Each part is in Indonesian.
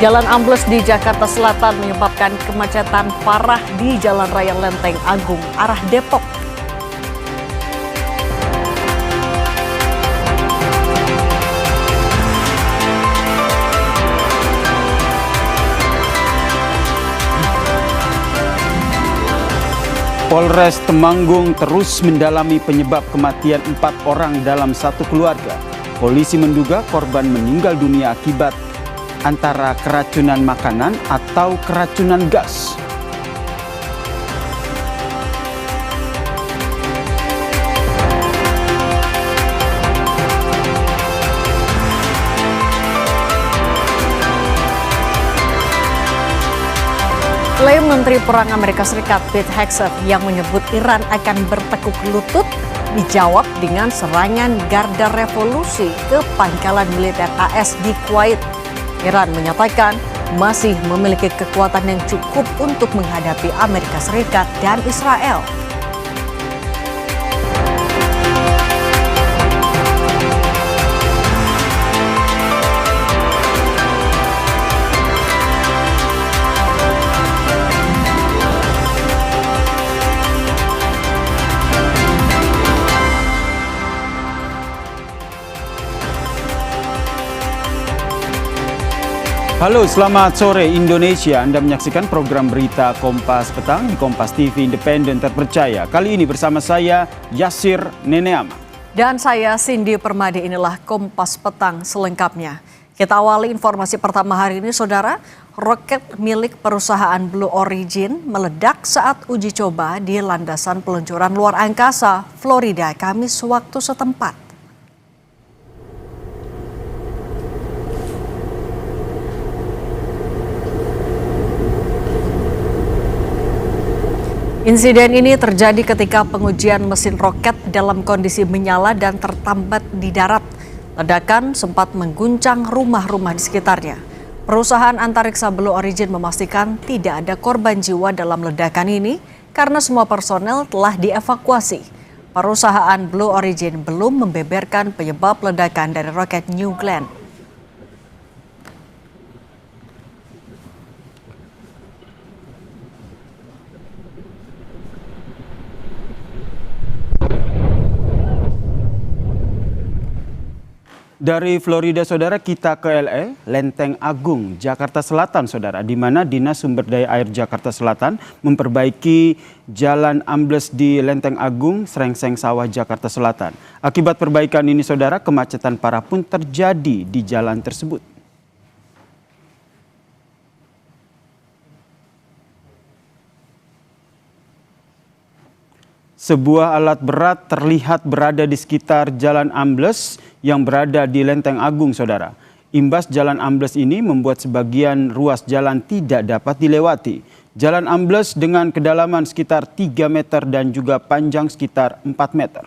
Jalan ambles di Jakarta Selatan menyebabkan kemacetan parah di Jalan Raya Lenteng Agung arah Depok. Polres Temanggung terus mendalami penyebab kematian 4 orang dalam satu keluarga. Polisi menduga korban meninggal dunia akibat antara keracunan makanan atau keracunan gas. Klaim Menteri Perang Amerika Serikat Pete Hegseth yang menyebut Iran akan bertekuk lutut dijawab dengan serangan Garda Revolusi ke pangkalan militer AS di Kuwait. Iran menyatakan masih memiliki kekuatan yang cukup untuk menghadapi Amerika Serikat dan Israel. Halo, selamat sore Indonesia. Anda menyaksikan program berita Kompas Petang di Kompas TV Independen Terpercaya. Kali ini bersama saya Yasir Neneama. Dan saya Cindy Permadi, inilah Kompas Petang selengkapnya. Kita awali informasi pertama hari ini, saudara. Roket milik perusahaan Blue Origin meledak saat uji coba di landasan peluncuran luar angkasa Florida Kamis waktu setempat. Insiden ini terjadi ketika pengujian mesin roket dalam kondisi menyala dan tertambat di darat. Ledakan sempat mengguncang rumah-rumah di sekitarnya. Perusahaan antariksa Blue Origin memastikan tidak ada korban jiwa dalam ledakan ini karena semua personel telah dievakuasi. Perusahaan Blue Origin belum membeberkan penyebab ledakan dari roket New Glenn. Dari Florida, saudara, kita ke Lenteng Agung, Jakarta Selatan, saudara, di mana Dinas Sumber Daya Air Jakarta Selatan memperbaiki jalan ambles di Lenteng Agung, Srengseng Sawah, Jakarta Selatan. Akibat perbaikan ini, saudara, kemacetan parah pun terjadi di jalan tersebut. Sebuah alat berat terlihat berada di sekitar jalan ambles yang berada di Lenteng Agung, saudara. Imbas jalan ambles ini membuat sebagian ruas jalan tidak dapat dilewati. Jalan ambles dengan kedalaman sekitar 3 meter dan juga panjang sekitar 4 meter.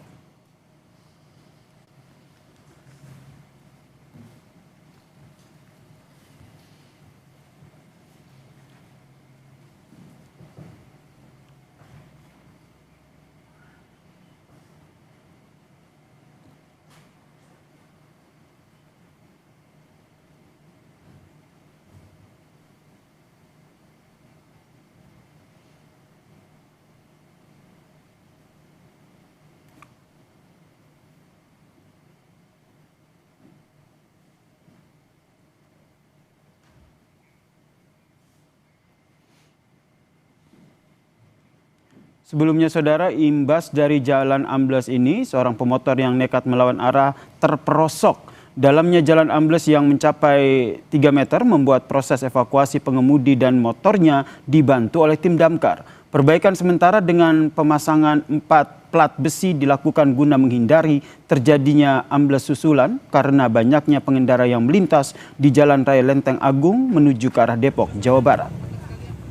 Sebelumnya, saudara, imbas dari jalan ambles ini, seorang pemotor yang nekat melawan arah terperosok. Dalamnya jalan ambles yang mencapai 3 meter membuat proses evakuasi pengemudi dan motornya dibantu oleh tim damkar. Perbaikan sementara dengan pemasangan 4 plat besi dilakukan guna menghindari terjadinya ambles susulan karena banyaknya pengendara yang melintas di Jalan Raya Lenteng Agung menuju ke arah Depok, Jawa Barat.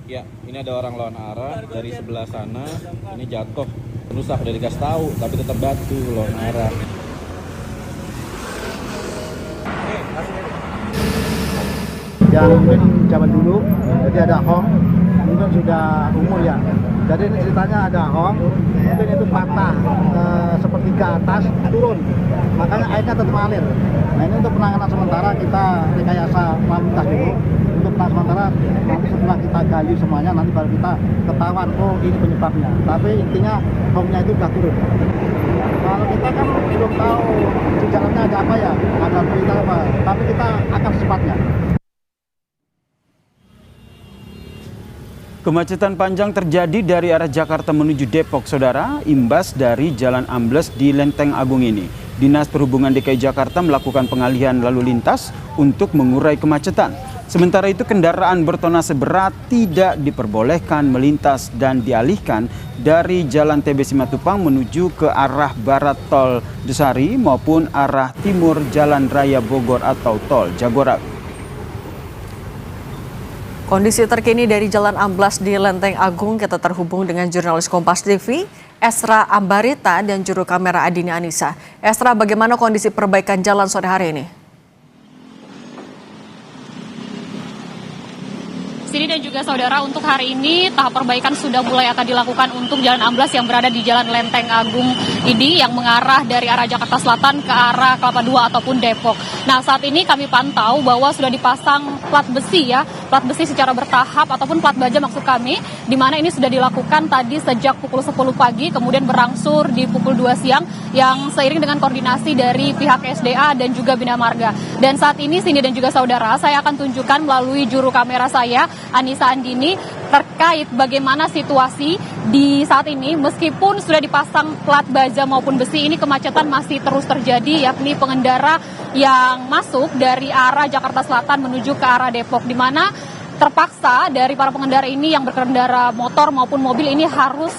Ya, ini ada orang lawan arah dari sebelah sana, ini jatuh. Rusak udah dikasih tahu, tapi tetap batu lawan arah. Yang mungkin zaman dulu, jadi ada hong, mungkin sudah umur ya. Jadi ini ceritanya ada hong, mungkin itu patah seperti ke atas, turun. Makanya airnya tetap mengalir. Nah ini untuk penanganan sementara kita rekayasa lalu lintas dulu untuk Nah sementara nanti setelah kita gali semuanya nanti baru kita ketahuan oh ini penyebabnya. Tapi intinya homnya itu sudah turun. Kalau kita kan belum tahu di jalannya ada apa ya, ada berita apa. Tapi kita akan secepatnya. Kemacetan panjang terjadi dari arah Jakarta menuju Depok, Saudara, imbas dari jalan ambles di Lenteng Agung ini. Dinas Perhubungan DKI Jakarta melakukan pengalihan lalu lintas untuk mengurai kemacetan. Sementara itu kendaraan bertonase berat tidak diperbolehkan melintas dan dialihkan dari Jalan TB Simatupang menuju ke arah barat Tol Desari maupun arah timur Jalan Raya Bogor atau Tol Jagorawi. Kondisi terkini dari Jalan Amblas di Lenteng Agung, kita terhubung dengan jurnalis Kompas TV, Esra Ambarita dan juru kamera Adini Anissa. Esra, bagaimana kondisi perbaikan jalan sore hari ini? Sini dan juga saudara, untuk hari ini tahap perbaikan sudah mulai akan dilakukan untuk Jalan Amblas yang berada di Jalan Lenteng Agung ini yang mengarah dari arah Jakarta Selatan ke arah Kelapa II ataupun Depok. Nah, saat ini kami pantau bahwa sudah dipasang plat besi secara bertahap ataupun plat baja maksud kami, di mana ini sudah dilakukan tadi sejak pukul 10 pagi kemudian berangsur di pukul 2 siang yang seiring dengan koordinasi dari pihak SDA dan juga Bina Marga. Dan saat ini Cindy dan juga saudara, saya akan tunjukkan melalui juru kamera saya Anissa Andini terkait bagaimana situasi di saat ini. Meskipun sudah dipasang plat baja maupun besi, ini kemacetan masih terus terjadi, yakni pengendara yang masuk dari arah Jakarta Selatan menuju ke arah Depok, di mana terpaksa dari para pengendara ini yang berkendara motor maupun mobil ini harus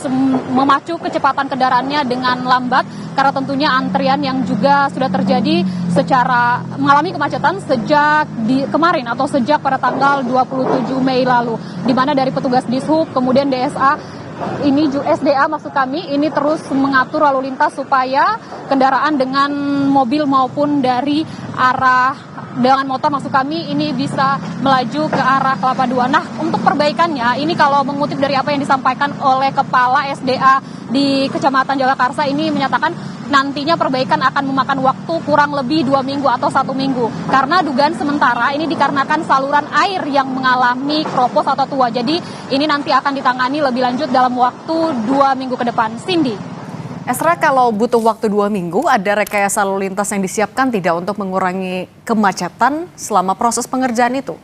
memacu kecepatan kendaraannya dengan lambat karena tentunya antrian yang juga sudah terjadi secara mengalami kemacetan sejak kemarin atau sejak pada tanggal 27 Mei lalu, di mana dari petugas Dishub kemudian DSA ini SDA maksud kami ini terus mengatur lalu lintas supaya kendaraan dengan mobil maupun dari arah dengan motor maksud kami ini bisa melaju ke arah Kelapa II. Nah, untuk perbaikannya ini kalau mengutip dari apa yang disampaikan oleh Kepala SDA di Kecamatan Jagakarsa ini menyatakan nantinya perbaikan akan memakan waktu kurang lebih 2 minggu atau 1 minggu. Karena dugaan sementara ini dikarenakan saluran air yang mengalami keropos atau tua. Jadi ini nanti akan ditangani lebih lanjut dalam waktu 2 minggu ke depan. Cindy. Esra, kalau butuh waktu 2 minggu, ada rekayasa lalu lintas yang disiapkan tidak untuk mengurangi kemacetan selama proses pengerjaan itu?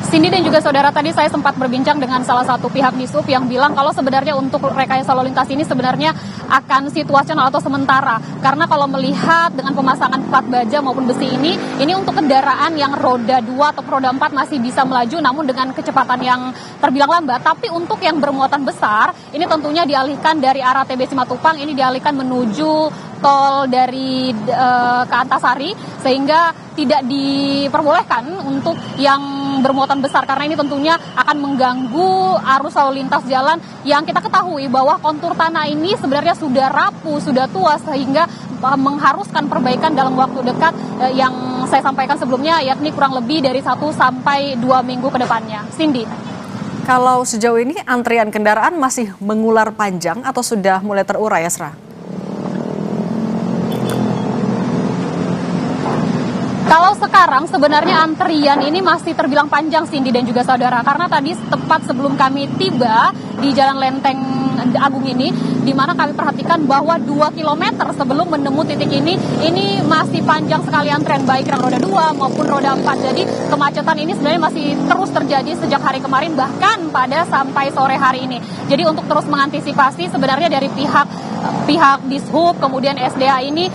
Cindy dan juga saudara, tadi saya sempat berbincang dengan salah satu pihak Dishub yang bilang kalau sebenarnya untuk rekayasa lalu lintas ini sebenarnya akan situasional atau sementara. Karena kalau melihat dengan pemasangan plat baja maupun besi ini untuk kendaraan yang roda 2 atau roda 4 masih bisa melaju namun dengan kecepatan yang terbilang lambat. Tapi untuk yang bermuatan besar, ini tentunya dialihkan dari arah TB Simatupang, ini dialihkan menuju tol dari ke Antasari sehingga tidak diperbolehkan untuk yang bermuatan besar karena ini tentunya akan mengganggu arus lalu lintas jalan yang kita ketahui bahwa kontur tanah ini sebenarnya sudah rapuh, sudah tua sehingga mengharuskan perbaikan dalam waktu dekat yang saya sampaikan sebelumnya yakni kurang lebih dari 1 sampai 2 minggu ke depannya. Cindy. Kalau sejauh ini antrian kendaraan masih mengular panjang atau sudah mulai terurai, Esra? Kalau sekarang sebenarnya antrian ini masih terbilang panjang Cindy dan juga saudara karena tadi tepat sebelum kami tiba di Jalan Lenteng Agung ini di mana kami perhatikan bahwa 2 km sebelum menemu titik ini masih panjang sekali antrian baik yang roda 2 maupun roda 4. Jadi kemacetan ini sebenarnya masih terus terjadi sejak hari kemarin bahkan pada sampai sore hari ini. Jadi untuk terus mengantisipasi sebenarnya dari pihak Dishub kemudian SDA ini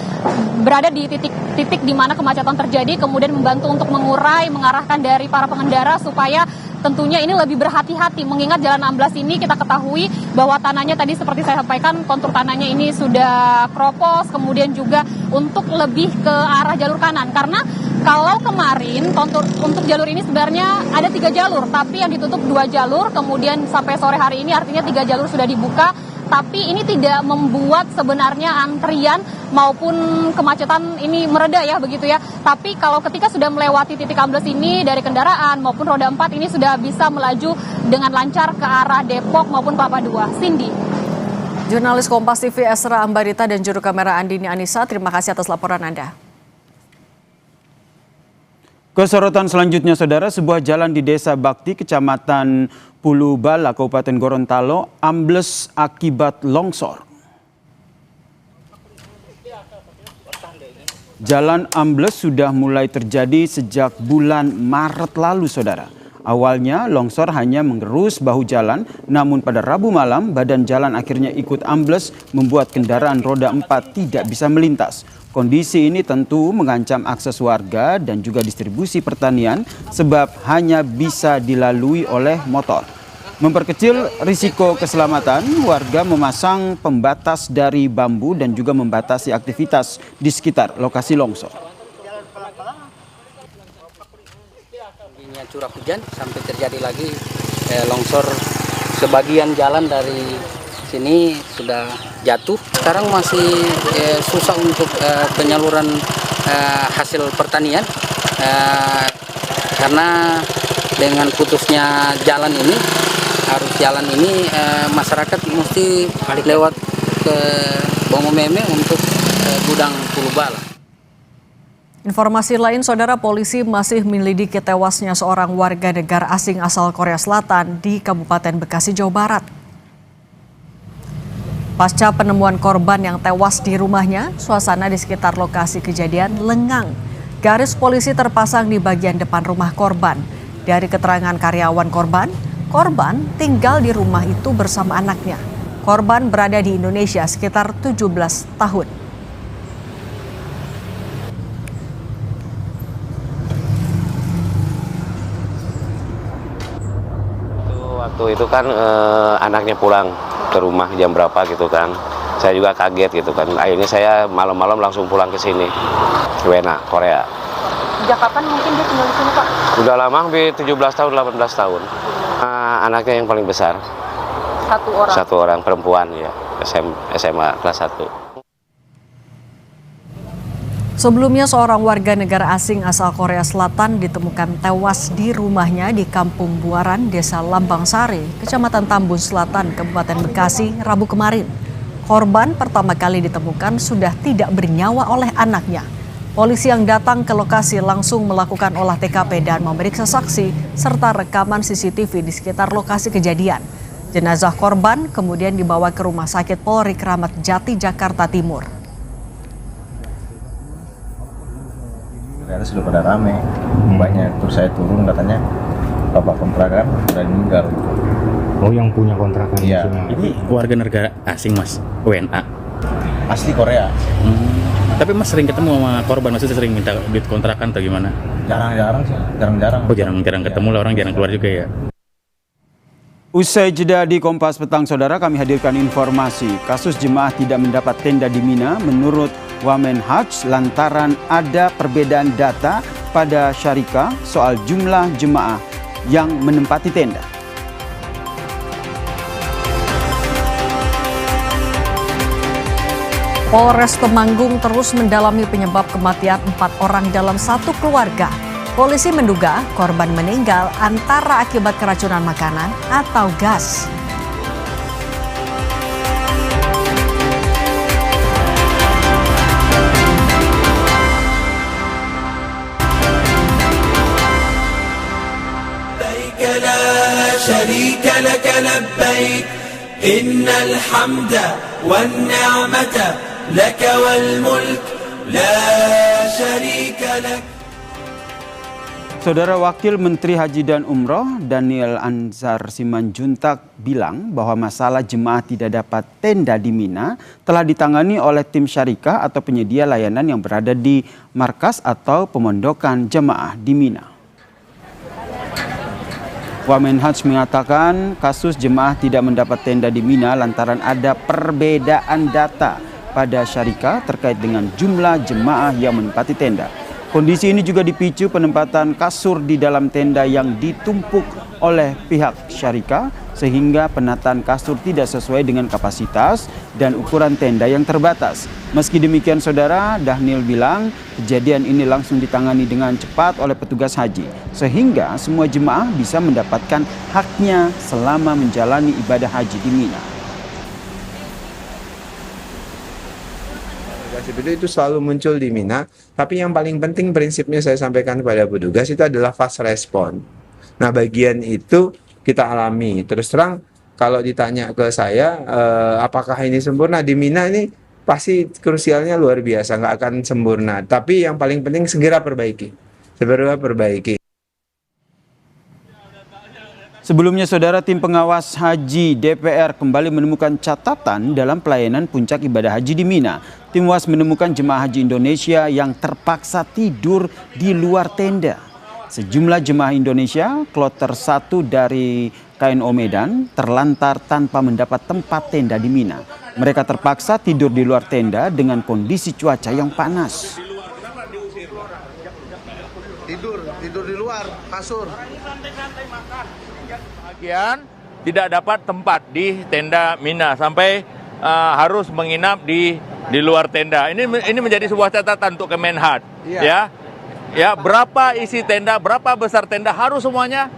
berada di titik di mana kemacetan terjadi kemudian membantu untuk mengarahkan dari para pengendara supaya tentunya ini lebih berhati-hati mengingat Jalan Amblas ini kita ketahui bahwa tanahnya tadi seperti saya sampaikan kontur tanahnya ini sudah keropos kemudian juga untuk lebih ke arah jalur kanan karena kalau kemarin kontur untuk jalur ini sebenarnya ada 3 jalur tapi yang ditutup 2 jalur kemudian sampai sore hari ini artinya 3 jalur sudah dibuka tapi ini tidak membuat sebenarnya antrian maupun kemacetan ini mereda ya begitu ya. Tapi kalau ketika sudah melewati titik ambles ini dari kendaraan maupun roda 4 ini sudah bisa melaju dengan lancar ke arah Depok maupun Kelapa II. Cindy. Jurnalis Kompas TV Esra Ambarita dan juru kamera Andini Anissa, terima kasih atas laporan Anda. Kesorotan selanjutnya, saudara, sebuah jalan di Desa Bakti, Kecamatan Pulubala, Kabupaten Gorontalo, ambles akibat longsor. Jalan ambles sudah mulai terjadi sejak bulan Maret lalu, saudara. Awalnya longsor hanya mengerus bahu jalan, namun pada Rabu malam badan jalan akhirnya ikut ambles membuat kendaraan roda 4 tidak bisa melintas. Kondisi ini tentu mengancam akses warga dan juga distribusi pertanian sebab hanya bisa dilalui oleh motor. Memperkecil risiko keselamatan, warga memasang pembatas dari bambu dan juga membatasi aktivitas di sekitar lokasi longsor. Tingginya curah hujan sampai terjadi lagi longsor, sebagian jalan dari sini sudah jatuh. Sekarang masih susah untuk penyaluran hasil pertanian karena dengan putusnya jalan ini, arus jalan ini, masyarakat mesti lewat ke Bongomeme untuk gudang Pulubala. Informasi lain, saudara, polisi masih menyelidiki tewasnya seorang warga negara asing asal Korea Selatan di Kabupaten Bekasi, Jawa Barat. Pasca penemuan korban yang tewas di rumahnya, suasana di sekitar lokasi kejadian lengang. Garis polisi terpasang di bagian depan rumah korban. Dari keterangan karyawan korban tinggal di rumah itu bersama anaknya. Korban berada di Indonesia sekitar 17 tahun. Waktu itu kan anaknya pulang ke rumah jam berapa gitu kan. Saya juga kaget gitu kan. Akhirnya saya malam-malam langsung pulang ke sini. Wena, Korea. Sejak kapan mungkin dia tinggal di sini, Pak? Udah lama, hampir 17 tahun, 18 tahun. Anaknya yang paling besar. Satu orang? Satu orang, perempuan ya. SMA kelas 1. Sebelumnya seorang warga negara asing asal Korea Selatan ditemukan tewas di rumahnya di Kampung Buaran, Desa Lambang Sari, Kecamatan Tambun Selatan, Kabupaten Bekasi, Rabu kemarin. Korban pertama kali ditemukan sudah tidak bernyawa oleh anaknya. Polisi yang datang ke lokasi langsung melakukan olah TKP dan memeriksa saksi serta rekaman CCTV di sekitar lokasi kejadian. Jenazah korban kemudian dibawa ke Rumah Sakit Polri Kramat Jati, Jakarta Timur. Ternyata sudah pada rame, mbaknya. Terus saya turun, katanya bapak kontrakan sudah meninggal. Oh, yang punya kontrakan? Iya. Ini warga negara asing, Mas? WNA? Asli Korea. Tapi Mas sering ketemu sama korban, maksudnya sering minta duit kontrakan atau gimana? Jarang-jarang sih, jarang-jarang. Oh, jarang-jarang ketemu lah, orang jarang keluar juga ya? Usai jeda di Kompas Petang, saudara, kami hadirkan informasi kasus jemaah tidak mendapat tenda di Mina menurut Wamenhaj lantaran ada perbedaan data pada Syarika soal jumlah jemaah yang menempati tenda. Polres Temanggung terus mendalami penyebab kematian 4 orang dalam satu keluarga. Polisi menduga korban meninggal antara akibat keracunan makanan atau gas. Saudara, Wakil Menteri Haji dan Umroh Daniel Anzar Simanjuntak bilang bahwa masalah jemaah tidak dapat tenda di Mina telah ditangani oleh tim Syarikah atau penyedia layanan yang berada di markas atau pemondokan jemaah di Mina. Wamenhaj mengatakan kasus jemaah tidak mendapat tenda di Mina lantaran ada perbedaan data pada Syarikah terkait dengan jumlah jemaah yang menempati tenda. Kondisi ini juga dipicu penempatan kasur di dalam tenda yang ditumpuk oleh pihak Syarikah sehingga penataan kasur tidak sesuai dengan kapasitas dan ukuran tenda yang terbatas. Meski demikian, saudara, Daniel bilang kejadian ini langsung ditangani dengan cepat oleh petugas haji sehingga semua jemaah bisa mendapatkan haknya selama menjalani ibadah haji di Mina. prinsip itu selalu muncul di Mina, tapi yang paling penting prinsipnya saya sampaikan kepada petugas itu adalah fast respon. Nah, bagian itu kita alami. Terus terang, kalau ditanya ke saya, apakah ini sempurna? Di Mina ini pasti krusialnya luar biasa, nggak akan sempurna. Tapi yang paling penting segera perbaiki. Sebelumnya, saudara, tim pengawas haji DPR kembali menemukan catatan dalam pelayanan puncak ibadah haji di Mina. Tim WAS menemukan jemaah haji Indonesia yang terpaksa tidur di luar tenda. Sejumlah jemaah Indonesia, kloter 1 dari KNO Medan, terlantar tanpa mendapat tempat tenda di Mina. Mereka terpaksa tidur di luar tenda dengan kondisi cuaca yang panas. Tidur di luar kasur. Bagian tidak dapat tempat di tenda Mina sampai harus menginap di luar tenda. Ini menjadi sebuah catatan untuk Kemenhad. Ya, berapa isi tenda, berapa besar tenda harus semuanya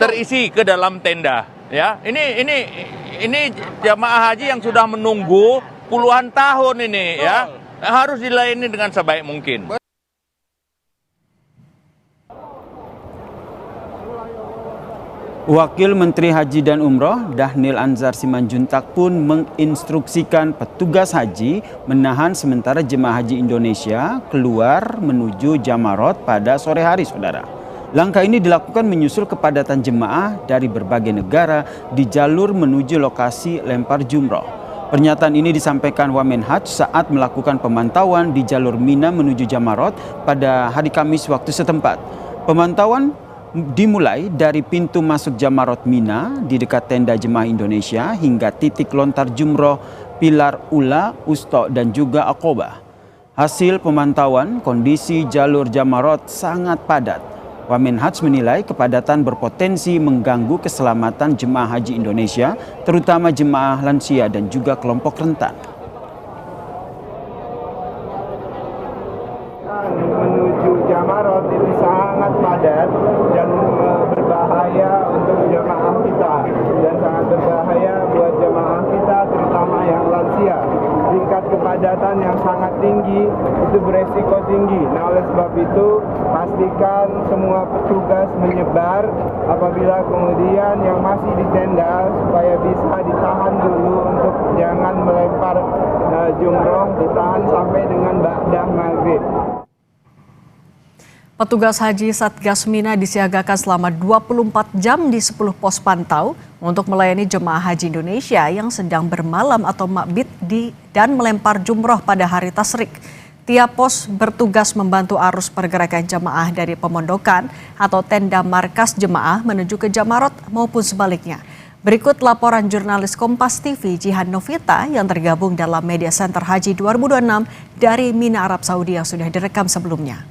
terisi ke dalam tenda. Ya, ini jamaah haji yang sudah menunggu puluhan tahun ini, ya, harus dilayani dengan sebaik mungkin. Wakil Menteri Haji dan Umroh Dhanil Anzar Simanjuntak pun menginstruksikan petugas haji menahan sementara jemaah haji Indonesia keluar menuju Jamarot pada sore hari, saudara. Langkah ini dilakukan menyusul kepadatan jemaah dari berbagai negara di jalur menuju lokasi lempar jumroh. Pernyataan ini disampaikan Wamenhaj saat melakukan pemantauan di jalur Mina menuju Jamarot pada hari Kamis waktu setempat. Pemantauan dimulai dari pintu masuk Jamarot Mina di dekat tenda jemaah Indonesia hingga titik lontar jumroh Pilar Ula, Usto dan juga Aqobah. Hasil pemantauan, kondisi jalur Jamarot sangat padat. Wamenhaj menilai kepadatan berpotensi mengganggu keselamatan jemaah haji Indonesia, terutama jemaah lansia dan juga kelompok rentan. Menuju Jamarot itu sangat padat dan berbahaya untuk jemaah kita dan sangat berbahaya buat jemaah kita terutama yang lansia. Tingkat kepadatan yang sangat tinggi itu beresiko tinggi. Nah, oleh sebab itu pastikan semua petugas menyebar apabila kemudian yang masih di tenda supaya bisa ditahan dulu untuk jangan melempar jumroh, ditahan sampai dengan ba'dah maghrib. Petugas haji Satgas Mina disiagakan selama 24 jam di 10 pos pantau untuk melayani jemaah haji Indonesia yang sedang bermalam atau mabit dan melempar jumroh pada hari tasyrik. Tiap pos bertugas membantu arus pergerakan jemaah dari pemondokan atau tenda markas jemaah menuju ke Jamarot maupun sebaliknya. Berikut laporan jurnalis Kompas TV Jihan Novita yang tergabung dalam Media Center Haji 2026 dari Mina, Arab Saudi yang sudah direkam sebelumnya.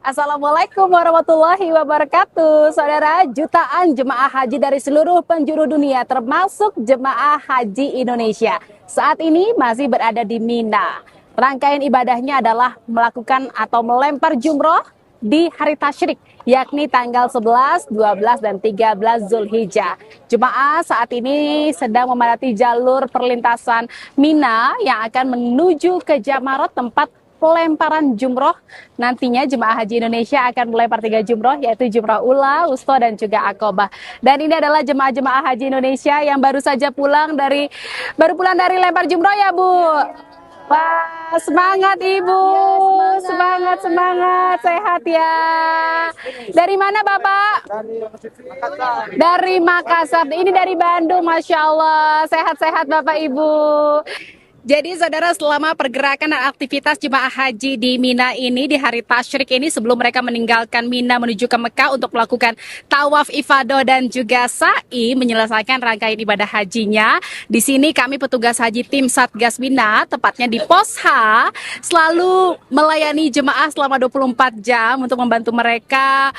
Assalamualaikum warahmatullahi wabarakatuh. Saudara, jutaan jemaah haji dari seluruh penjuru dunia termasuk jemaah haji Indonesia saat ini masih berada di Mina. Rangkaian ibadahnya adalah melakukan atau melempar jumroh di hari tasyrik, yakni tanggal 11, 12, dan 13 Zulhijjah. Jemaah saat ini sedang memadati jalur perlintasan Mina yang akan menuju ke Jamarot, tempat pelemparan jumroh. Nantinya jemaah haji Indonesia akan melempar 3 jumroh, yaitu jumroh Ula, Usto, dan juga Aqobah. Dan ini adalah jemaah-jemaah haji Indonesia yang baru pulang dari lempar jumroh ya, Bu. Wah, semangat Ibu, semangat, sehat ya. Dari mana Bapak? Dari Makassar. Ini dari Bandung, Masya Allah. Sehat-sehat Bapak Ibu. Jadi saudara, selama pergerakan dan aktivitas jemaah haji di Mina ini di hari tasyrik ini, sebelum mereka meninggalkan Mina menuju ke Mekah untuk melakukan tawaf ifadah dan juga sa'i menyelesaikan rangkaian ibadah hajinya, di sini kami petugas haji tim Satgas Mina, tepatnya di Pos H, selalu melayani jemaah selama 24 jam untuk membantu mereka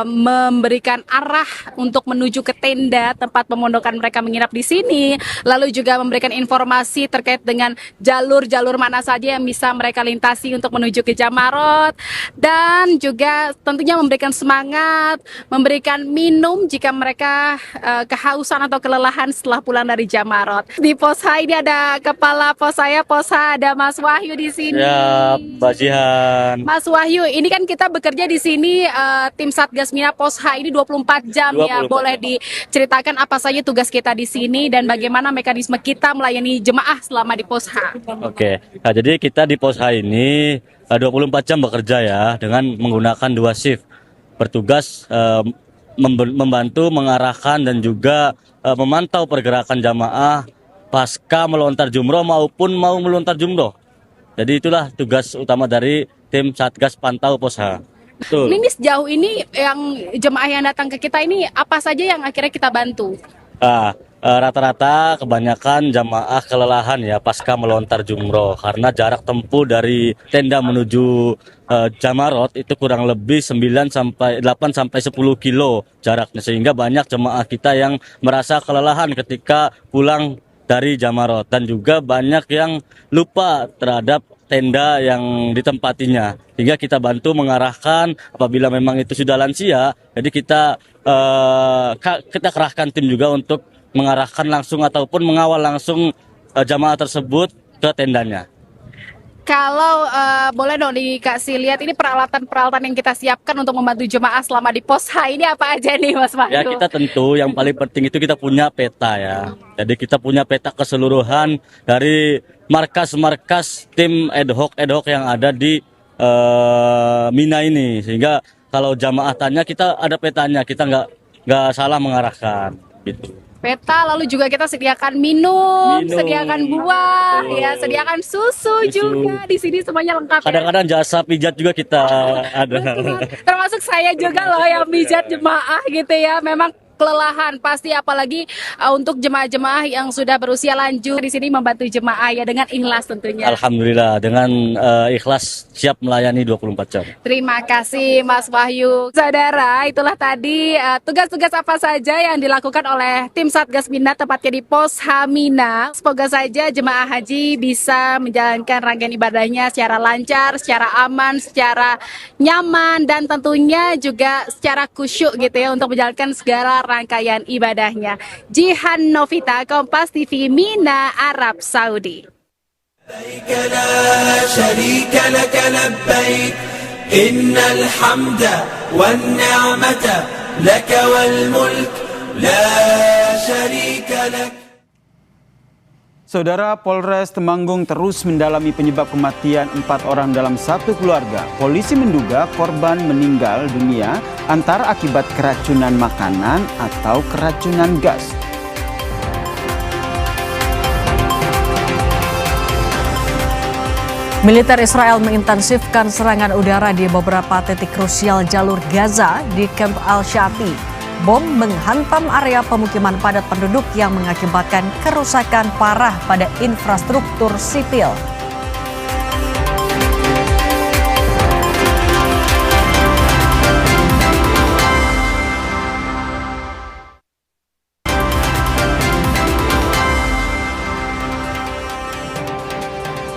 memberikan arah untuk menuju ke tenda tempat pemondokan mereka menginap di sini, lalu juga memberikan informasi terkait dengan jalur-jalur mana saja yang bisa mereka lintasi untuk menuju ke Jamarot, dan juga tentunya memberikan semangat, memberikan minum jika mereka kehausan atau kelelahan setelah pulang dari Jamarot. Di Posha ini ada kepala pos saya, Posha, ada Mas Wahyu di sini. Ya, Mbak Jihan. Mas Wahyu, ini kan kita bekerja di sini tim Satgas Mina Posha ini 24 jam ya. 24 Boleh diceritakan apa saja tugas kita di sini dan bagaimana mekanisme kita melayani jemaah selama di Posha? Oke, nah, jadi kita di Posha ini 24 jam bekerja ya dengan menggunakan 2 shift. Bertugas membantu, mengarahkan dan juga memantau pergerakan jamaah pasca melontar jumroh maupun mau melontar jumroh. Jadi itulah tugas utama dari tim Satgas Pantau Posha. Betul. Ini sejauh ini yang jemaah yang datang ke kita ini apa saja yang akhirnya kita bantu? Rata-rata kebanyakan jamaah kelelahan ya pasca melontar jumroh karena jarak tempuh dari tenda menuju Jamarot itu kurang lebih 8 sampai 10 kilo jaraknya, sehingga banyak jemaah kita yang merasa kelelahan ketika pulang dari Jamarot dan juga banyak yang lupa terhadap tenda yang ditempatinya, hingga kita bantu mengarahkan apabila memang itu sudah lansia. Jadi kita kerahkan tim juga untuk mengarahkan langsung ataupun mengawal langsung jamaah tersebut ke tendanya. Kalau boleh dong dikasih lihat ini peralatan-peralatan yang kita siapkan untuk membantu jemaah selama di Posha ini apa aja nih Mas Wahyu? Ya, kita tentu yang paling penting itu kita punya peta ya. Jadi kita punya peta keseluruhan dari markas-markas tim ad hoc yang ada di Mina ini, sehingga kalau jamaah tanya kita ada petanya, kita nggak salah mengarahkan gitu. Peta, lalu juga kita sediakan minum, sediakan buah, ya, sediakan susu juga. Di sini semuanya lengkap. Kadang-kadang jasa pijat juga kita ada. Termasuk saya juga loh yang pijat jemaah gitu ya. Memang kelelahan pasti, apalagi untuk jemaah-jemaah yang sudah berusia lanjut di sini membantu jemaah ya dengan ikhlas tentunya. Alhamdulillah dengan ikhlas siap melayani 24 jam. Terima kasih Mas Wahyu. Saudara, itulah tadi tugas-tugas apa saja yang dilakukan oleh tim Satgas Mina tepatnya di Posha Mina. Semoga saja jemaah haji bisa menjalankan rangkaian ibadahnya secara lancar, secara aman, secara nyaman, dan tentunya juga secara khusyuk gitu ya untuk menjalankan segala rangkaian ibadahnya. Jihan Novita, Kompas TV, Mina, Arab Saudi. Saudara, Polres Temanggung terus mendalami penyebab kematian 4 orang dalam satu keluarga. Polisi menduga korban meninggal dunia antara akibat keracunan makanan atau keracunan gas. Militer Israel mengintensifkan serangan udara di beberapa titik krusial jalur Gaza di Camp Al-Shati. Bom menghantam area pemukiman padat penduduk yang mengakibatkan kerusakan parah pada infrastruktur sipil.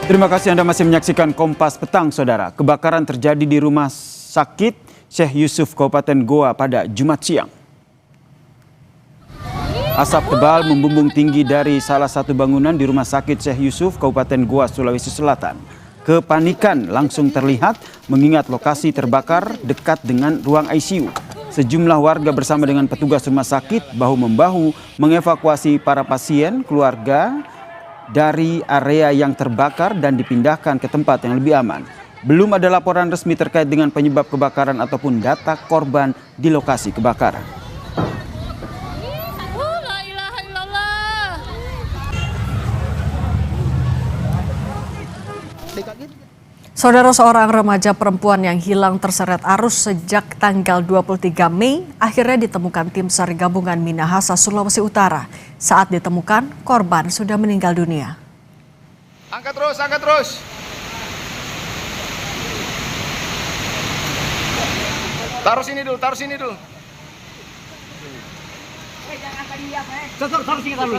Terima kasih Anda masih menyaksikan Kompas Petang, Saudara. Kebakaran terjadi di Rumah Sakit Syekh Yusuf Kabupaten Goa pada Jumat siang. Asap tebal membumbung tinggi dari salah satu bangunan di Rumah Sakit Syekh Yusuf Kabupaten Goa, Sulawesi Selatan. Kepanikan langsung terlihat mengingat lokasi terbakar dekat dengan ruang ICU. Sejumlah warga bersama dengan petugas rumah sakit bahu-membahu mengevakuasi para pasien keluarga dari area yang terbakar dan dipindahkan ke tempat yang lebih aman. Belum ada laporan resmi terkait dengan penyebab kebakaran ataupun data korban di lokasi kebakaran. Saudara, seorang remaja perempuan yang hilang terseret arus sejak tanggal 23 Mei akhirnya ditemukan tim SAR Gabungan Minahasa, Sulawesi Utara. Saat ditemukan, korban sudah meninggal dunia. Angkat terus, angkat terus. Taruh sini dulu, taruh sini dulu.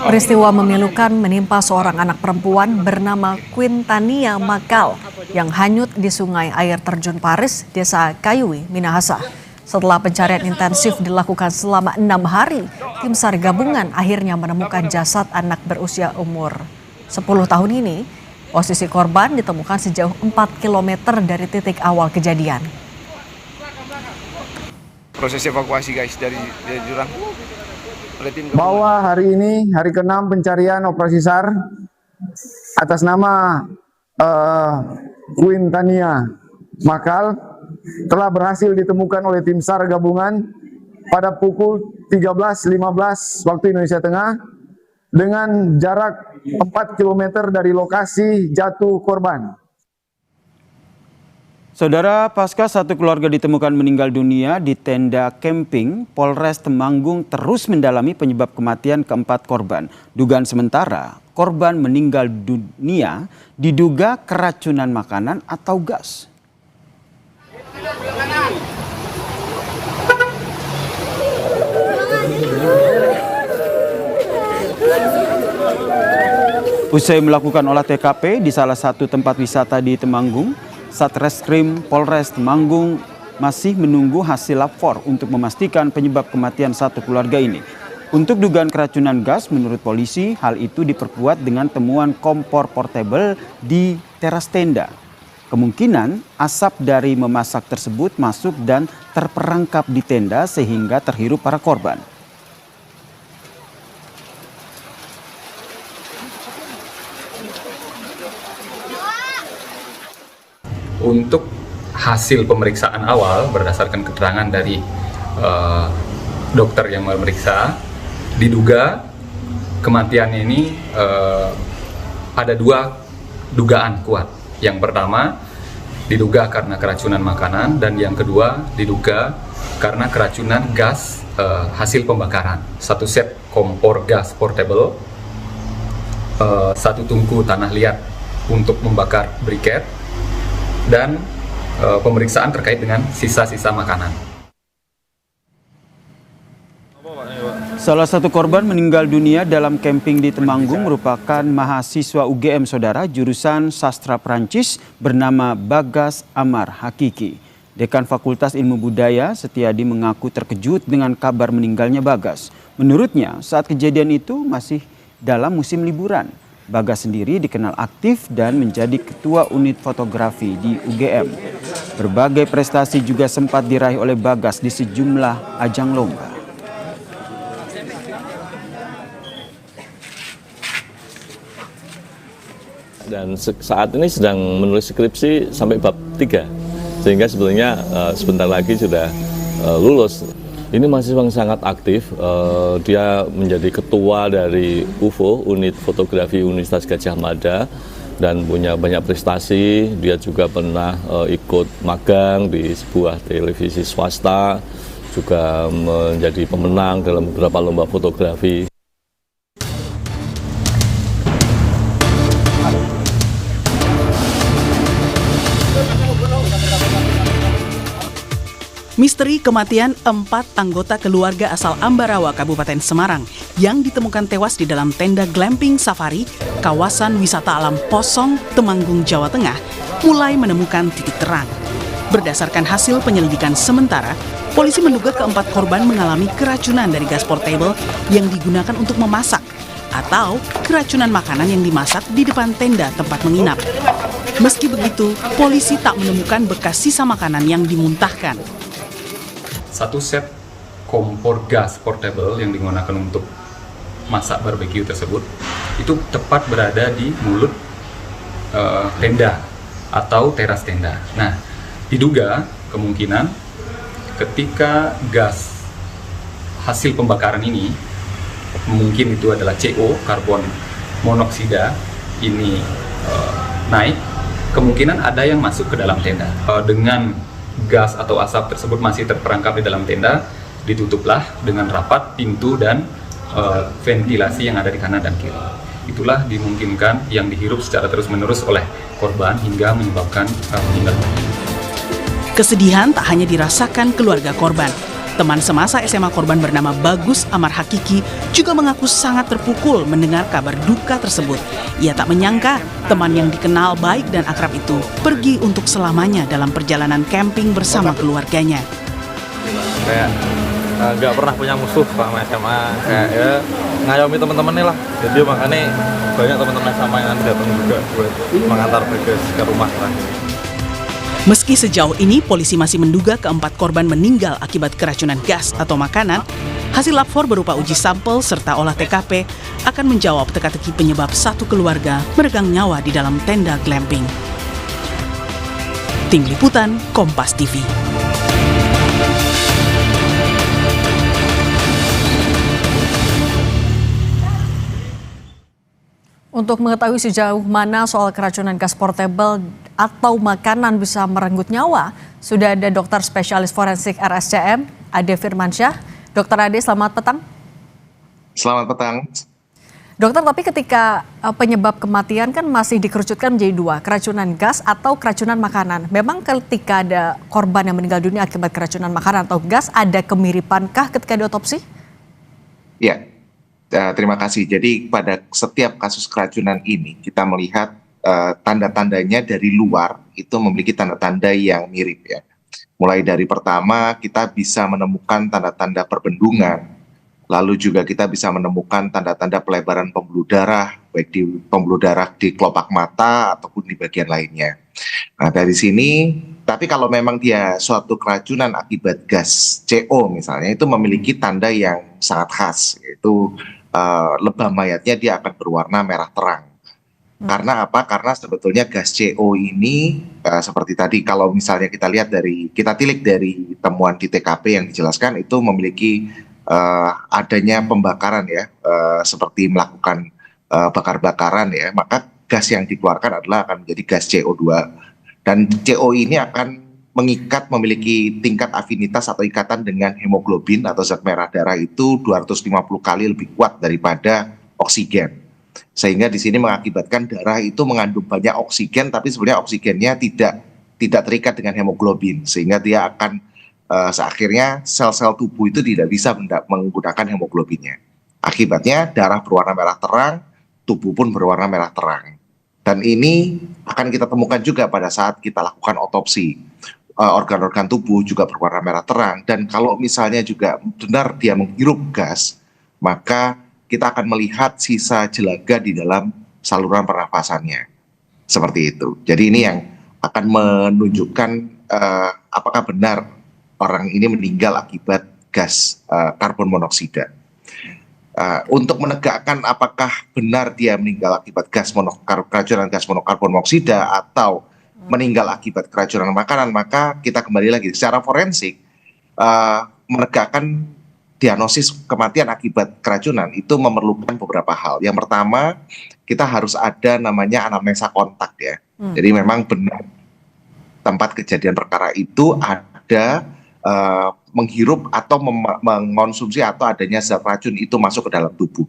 Peristiwa memilukan menimpa seorang anak perempuan bernama Quintania Makal yang hanyut di sungai air terjun Paris, Desa Kayui, Minahasa. Setelah pencarian intensif dilakukan selama 6 hari, tim SAR gabungan akhirnya menemukan jasad anak berusia umur 10 tahun ini. Posisi korban ditemukan sejauh 4 km dari titik awal kejadian. Proses evakuasi guys dari jurang. Bahwa hari ini hari ke-6 pencarian operasi SAR atas nama Quintania Makal telah berhasil ditemukan oleh tim SAR gabungan pada pukul 13.15 waktu Indonesia Tengah dengan jarak 4 km dari lokasi jatuh korban. Saudara, pasca satu keluarga ditemukan meninggal dunia di tenda camping, Polres Temanggung terus mendalami penyebab kematian keempat korban. Dugaan sementara, korban meninggal dunia diduga keracunan makanan atau gas. Usai melakukan olah TKP di salah satu tempat wisata di Temanggung, Satreskrim Polres Temanggung masih menunggu hasil lapor untuk memastikan penyebab kematian satu keluarga ini. Untuk dugaan keracunan gas, menurut polisi, hal itu diperkuat dengan temuan kompor portable di teras tenda. Kemungkinan asap dari memasak tersebut masuk dan terperangkap di tenda sehingga terhirup para korban. Untuk hasil pemeriksaan awal berdasarkan keterangan dari dokter yang memeriksa, diduga kematian ini ada dua dugaan kuat. Yang pertama diduga karena keracunan makanan dan yang kedua diduga karena keracunan gas hasil pembakaran. Satu set kompor gas portable, satu tungku tanah liat untuk membakar briket, dan pemeriksaan terkait dengan sisa-sisa makanan. Salah satu korban meninggal dunia dalam camping di Temanggung merupakan mahasiswa UGM saudara jurusan sastra Prancis bernama Bagas Amar Hakiki. Dekan Fakultas Ilmu Budaya Setiadi mengaku terkejut dengan kabar meninggalnya Bagas. Menurutnya saat kejadian itu masih dalam musim liburan. Bagas sendiri dikenal aktif dan menjadi ketua unit fotografi di UGM. Berbagai prestasi juga sempat diraih oleh Bagas di sejumlah ajang lomba. Dan saat ini sedang menulis skripsi sampai bab 3, sehingga sebetulnya sebentar lagi sudah lulus. Ini mahasiswa yang sangat aktif, dia menjadi ketua dari UFO, Unit Fotografi Universitas Gadjah Mada, dan punya banyak prestasi. Dia juga pernah ikut magang di sebuah televisi swasta, juga menjadi pemenang dalam beberapa lomba fotografi. Misteri kematian 4 anggota keluarga asal Ambarawa, Kabupaten Semarang yang ditemukan tewas di dalam tenda glamping safari kawasan wisata alam Posong, Temanggung, Jawa Tengah mulai menemukan titik terang. Berdasarkan hasil penyelidikan sementara, polisi menduga keempat korban mengalami keracunan dari gas portable yang digunakan untuk memasak atau keracunan makanan yang dimasak di depan tenda tempat menginap. Meski begitu, polisi tak menemukan bekas sisa makanan yang dimuntahkan. Satu set kompor gas portable yang digunakan untuk masak barbeque tersebut itu tepat berada di mulut tenda atau teras tenda. Nah, diduga kemungkinan ketika gas hasil pembakaran ini, mungkin itu adalah CO, karbon monoksida, ini naik, kemungkinan ada yang masuk ke dalam tenda. Dengan gas atau asap tersebut masih terperangkap di dalam tenda, ditutuplah dengan rapat pintu dan ventilasi yang ada di kanan dan kiri. Itulah dimungkinkan yang dihirup secara terus-menerus oleh korban hingga menyebabkan meninggal. Kesedihan tak hanya dirasakan keluarga korban. Teman semasa SMA korban bernama Bagus Amar Hakiki juga mengaku sangat terpukul mendengar kabar duka tersebut. Ia tak menyangka teman yang dikenal baik dan akrab itu pergi untuk selamanya dalam perjalanan camping bersama keluarganya. Kayak nggak pernah punya musuh sama SMA, kayak ya ngayomi teman-teman nih lah. Jadi makanya banyak teman-teman SMA yang nanti datang juga buat mengantar Bagus ke rumah lah. Meski sejauh ini polisi masih menduga keempat korban meninggal akibat keracunan gas atau makanan, hasil lab-4 berupa uji sampel serta olah TKP akan menjawab teka-teki penyebab satu keluarga meregang nyawa di dalam tenda glamping. Tim Liputan Kompas TV. Untuk mengetahui sejauh mana soal keracunan gas portable atau makanan bisa merenggut nyawa, sudah ada dokter spesialis forensik RSCM, Ade Firmansyah. Dokter Ade, selamat petang. Selamat petang. Dokter, tapi ketika penyebab kematian kan masih dikerucutkan menjadi dua, keracunan gas atau keracunan makanan. Memang ketika ada korban yang meninggal dunia akibat keracunan makanan atau gas, ada kemiripankah ketika diotopsi? Ya, terima kasih. Jadi pada setiap kasus keracunan ini kita melihat tanda-tandanya dari luar itu memiliki tanda-tanda yang mirip ya. Mulai dari pertama kita bisa menemukan tanda-tanda perbendungan, lalu juga kita bisa menemukan tanda-tanda pelebaran pembuluh darah, baik di pembuluh darah di kelopak mata ataupun di bagian lainnya. Nah dari sini, tapi kalau memang dia suatu keracunan akibat gas CO misalnya, itu memiliki tanda yang sangat khas, yaitu lebam mayatnya dia akan berwarna merah terang. Karena apa? Karena sebetulnya gas CO ini seperti tadi kalau misalnya kita lihat kita tilik dari temuan di TKP yang dijelaskan itu memiliki adanya pembakaran ya, seperti melakukan bakar-bakaran ya, maka gas yang dikeluarkan akan menjadi gas CO2 dan CO ini akan mengikat, memiliki tingkat afinitas atau ikatan dengan hemoglobin atau zat merah darah itu 250 kali lebih kuat daripada oksigen. Sehingga di sini mengakibatkan darah itu mengandung banyak oksigen, tapi sebenarnya oksigennya tidak terikat dengan hemoglobin, sehingga dia akan akhirnya sel-sel tubuh itu tidak bisa menggunakan hemoglobinnya. Akibatnya darah berwarna merah terang, tubuh pun berwarna merah terang. Dan ini akan kita temukan juga pada saat kita lakukan otopsi. Organ-organ tubuh juga berwarna merah terang, dan kalau misalnya juga benar dia menghirup gas, maka kita akan melihat sisa jelaga di dalam saluran pernafasannya. Seperti itu. Jadi ini yang akan menunjukkan apakah benar orang ini meninggal akibat gas karbon monoksida. Untuk menegakkan apakah benar dia meninggal akibat keracunan gas monokarbon monoksida atau meninggal akibat keracunan makanan, maka kita kembali lagi secara forensik menegakkan diagnosis kematian akibat keracunan itu memerlukan beberapa hal. Yang pertama, kita harus ada namanya anamnesa kontak ya. Jadi memang benar tempat kejadian perkara itu ada menghirup atau mengonsumsi atau adanya zat racun itu masuk ke dalam tubuh.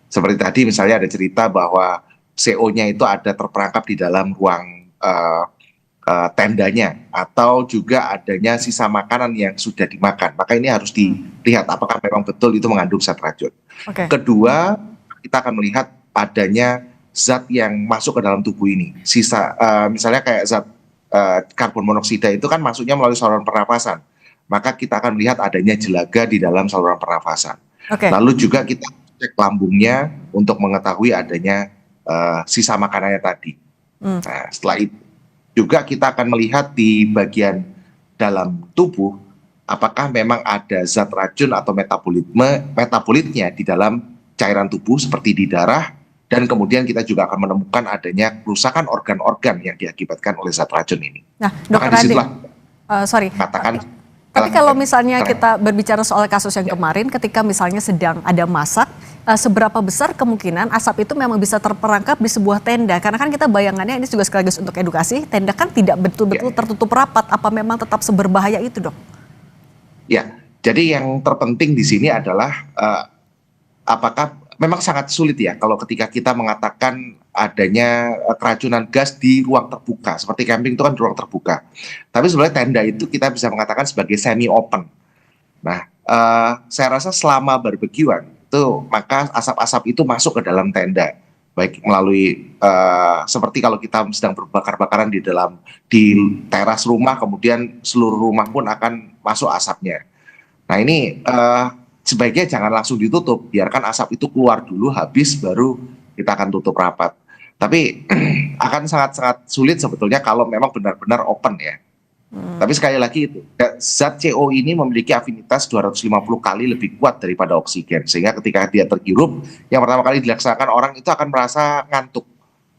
Seperti tadi misalnya ada cerita bahwa CO-nya itu ada terperangkap di dalam ruang tendanya, atau juga adanya sisa makanan yang sudah dimakan. Maka ini harus dilihat apakah memang betul itu mengandung zat racun. Kedua, kita akan melihat adanya zat yang masuk ke dalam tubuh ini. Sisa misalnya kayak zat karbon monoksida itu kan masuknya melalui saluran pernafasan. Maka kita akan melihat adanya jelaga di dalam saluran pernafasan. Lalu juga kita cek lambungnya untuk mengetahui adanya sisa makanannya tadi. Nah, setelah itu juga kita akan melihat di bagian dalam tubuh apakah memang ada zat racun atau metabolitnya di dalam cairan tubuh seperti di darah, dan kemudian kita juga akan menemukan adanya kerusakan organ-organ yang diakibatkan oleh zat racun ini. Nah, Dokter Ade, tapi kalau misalnya kita berbicara soal kasus yang kemarin, ketika misalnya sedang ada masak, seberapa besar kemungkinan asap itu memang bisa terperangkap di sebuah tenda? Karena kan kita bayangannya ini juga sekaligus untuk edukasi, tenda kan tidak betul-betul tertutup rapat. Apa memang tetap seberbahaya itu, Dok? Ya, jadi yang terpenting di sini adalah apakah memang sangat sulit ya kalau ketika kita mengatakan adanya keracunan gas di ruang terbuka, seperti camping itu kan di ruang terbuka. Tapi sebenarnya tenda itu kita bisa mengatakan sebagai semi open. Nah, saya rasa selama barbekyuan itu maka asap-asap itu masuk ke dalam tenda, baik melalui seperti kalau kita sedang berbakar-bakaran di teras rumah, kemudian seluruh rumah pun akan masuk asapnya. Nah ini sebaiknya jangan langsung ditutup, biarkan asap itu keluar dulu, habis baru kita akan tutup rapat. Tapi akan sangat-sangat sulit sebetulnya kalau memang benar-benar open ya. Tapi sekali lagi itu, zat CO ini memiliki afinitas 250 kali lebih kuat daripada oksigen. Sehingga ketika dia terhirup, yang pertama kali dilaksanakan orang itu akan merasa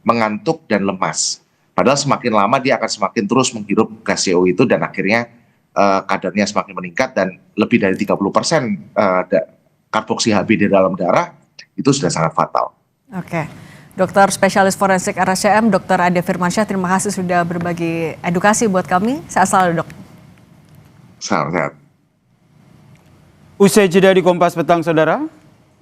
mengantuk dan lemas. Padahal semakin lama dia akan semakin terus menghirup gas CO itu dan akhirnya kadarnya semakin meningkat dan lebih dari 30% karboksi Hb di dalam darah itu sudah sangat fatal. Oke. Dokter spesialis forensik RSCM, Dr. Ade Firmansyah, terima kasih sudah berbagi edukasi buat kami. Sehat selalu, Dok. Sehat. Usai jeda di Kompas Petang, Saudara,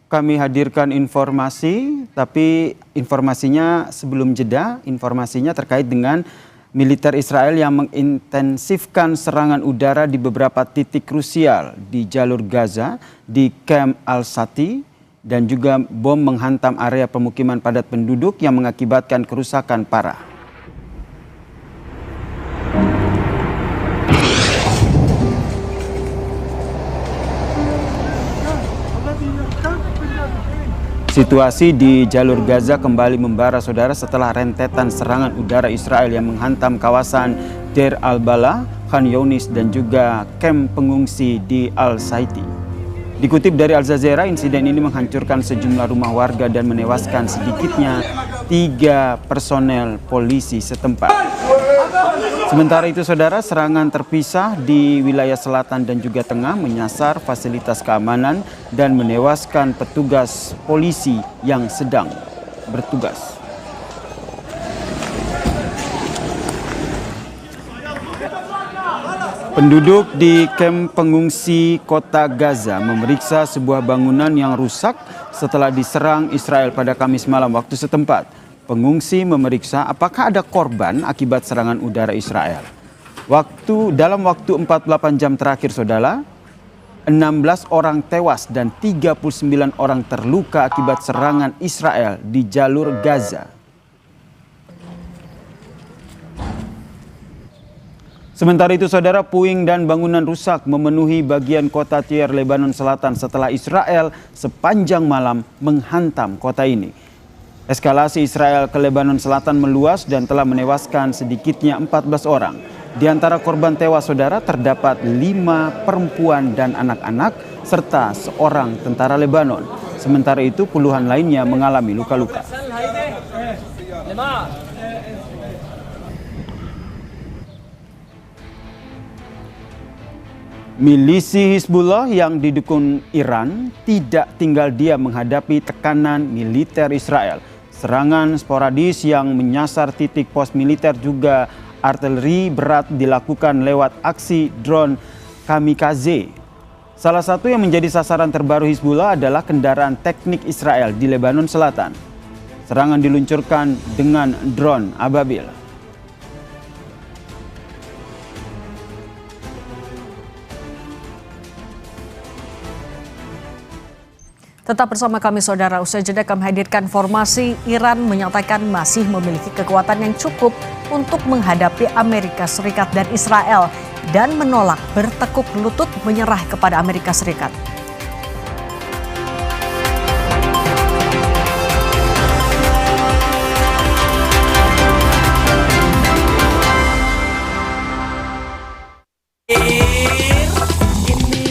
kami hadirkan informasi, tapi informasinya sebelum jeda, informasinya terkait dengan militer Israel yang mengintensifkan serangan udara di beberapa titik krusial di jalur Gaza, di Camp Al-Shati, dan juga bom menghantam area pemukiman padat penduduk yang mengakibatkan kerusakan parah. Situasi di jalur Gaza kembali membara, Saudara, setelah rentetan serangan udara Israel yang menghantam kawasan Deir al-Balah, Khan Younis, dan juga kamp pengungsi di Al-Shati. Dikutip dari Al Jazeera, insiden ini menghancurkan sejumlah rumah warga dan menewaskan sedikitnya 3 personel polisi setempat. Sementara itu, Saudara, serangan terpisah di wilayah selatan dan juga tengah menyasar fasilitas keamanan dan menewaskan petugas polisi yang sedang bertugas. Penduduk di kamp pengungsi kota Gaza memeriksa sebuah bangunan yang rusak setelah diserang Israel pada Kamis malam waktu setempat. Pengungsi memeriksa apakah ada korban akibat serangan udara Israel. Dalam waktu 48 jam terakhir, Saudara, 16 orang tewas dan 39 orang terluka akibat serangan Israel di jalur Gaza. Sementara itu, Saudara, puing dan bangunan rusak memenuhi bagian kota Tyre, Lebanon Selatan setelah Israel sepanjang malam menghantam kota ini. Eskalasi Israel ke Lebanon Selatan meluas dan telah menewaskan sedikitnya 14 orang. Di antara korban tewas, Saudara, terdapat 5 perempuan dan anak-anak serta seorang tentara Lebanon. Sementara itu, puluhan lainnya mengalami luka-luka. Milisi Hizbullah yang didukung Iran tidak tinggal diam menghadapi tekanan militer Israel. Serangan sporadis yang menyasar titik pos militer juga artileri berat dilakukan lewat aksi drone kamikaze. Salah satu yang menjadi sasaran terbaru Hizbullah adalah kendaraan teknik Israel di Lebanon Selatan. Serangan diluncurkan dengan drone Ababil. Tetap bersama kami, Saudara. Usai jeda kami hadirkan informasi Iran menyatakan masih memiliki kekuatan yang cukup untuk menghadapi Amerika Serikat dan Israel dan menolak bertekuk lutut menyerah kepada Amerika Serikat.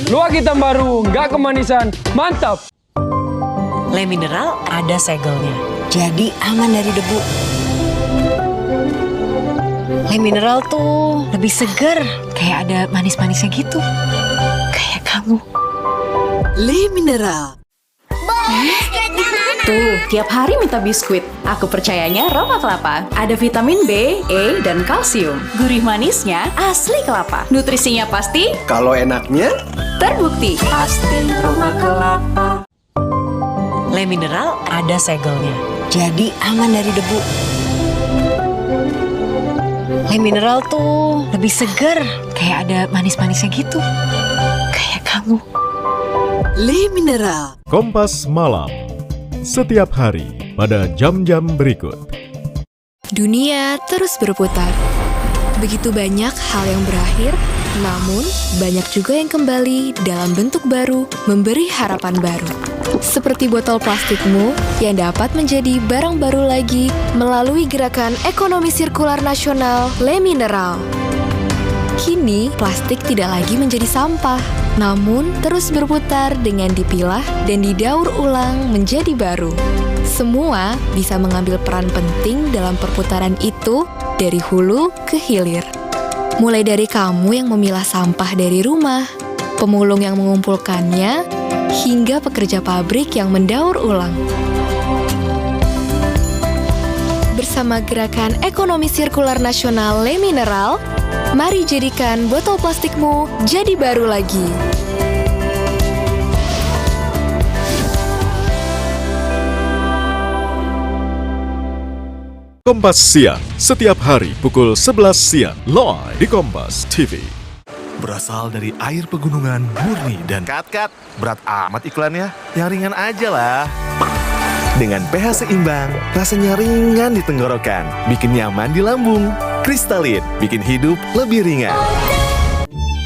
Luak hitam baru, nggak kemanisan, mantap! Le Mineral ada segelnya, jadi aman dari debu. Le Mineral tuh lebih seger, kayak ada manis-manisnya gitu. Kayak kamu. Le Mineral. Tuh, tiap hari minta biskuit. Aku percayanya Roma Kelapa. Ada vitamin B, E, dan kalsium. Gurih manisnya asli kelapa. Nutrisinya pasti. Kalau enaknya? Terbukti. Pasti Roma Kelapa. Le Mineral ada segelnya, jadi aman dari debu. Le Mineral tuh lebih seger, kayak ada manis-manisnya gitu. Kayak kamu. Le Mineral. Kompas Malam, setiap hari pada jam-jam berikut. Dunia terus berputar. Begitu banyak hal yang berakhir, namun banyak juga yang kembali dalam bentuk baru, memberi harapan baru. Seperti botol plastikmu yang dapat menjadi barang baru lagi melalui gerakan ekonomi sirkular nasional Le Mineral. Kini, plastik tidak lagi menjadi sampah, namun terus berputar dengan dipilah dan didaur ulang menjadi baru. Semua bisa mengambil peran penting dalam perputaran itu dari hulu ke hilir. Mulai dari kamu yang memilah sampah dari rumah, pemulung yang mengumpulkannya, hingga pekerja pabrik yang mendaur ulang. Bersama gerakan ekonomi sirkular nasional Le Mineral, mari jadikan botol plastikmu jadi baru lagi. Kompas Siang, setiap hari pukul 11 siang, live di Kompas TV. Berasal dari air pegunungan murni dan kat, berat amat iklannya, yang ringan aja lah. Dengan pH seimbang, rasanya ringan di tenggorokan, bikin nyaman di lambung. Kristalin, bikin hidup lebih ringan.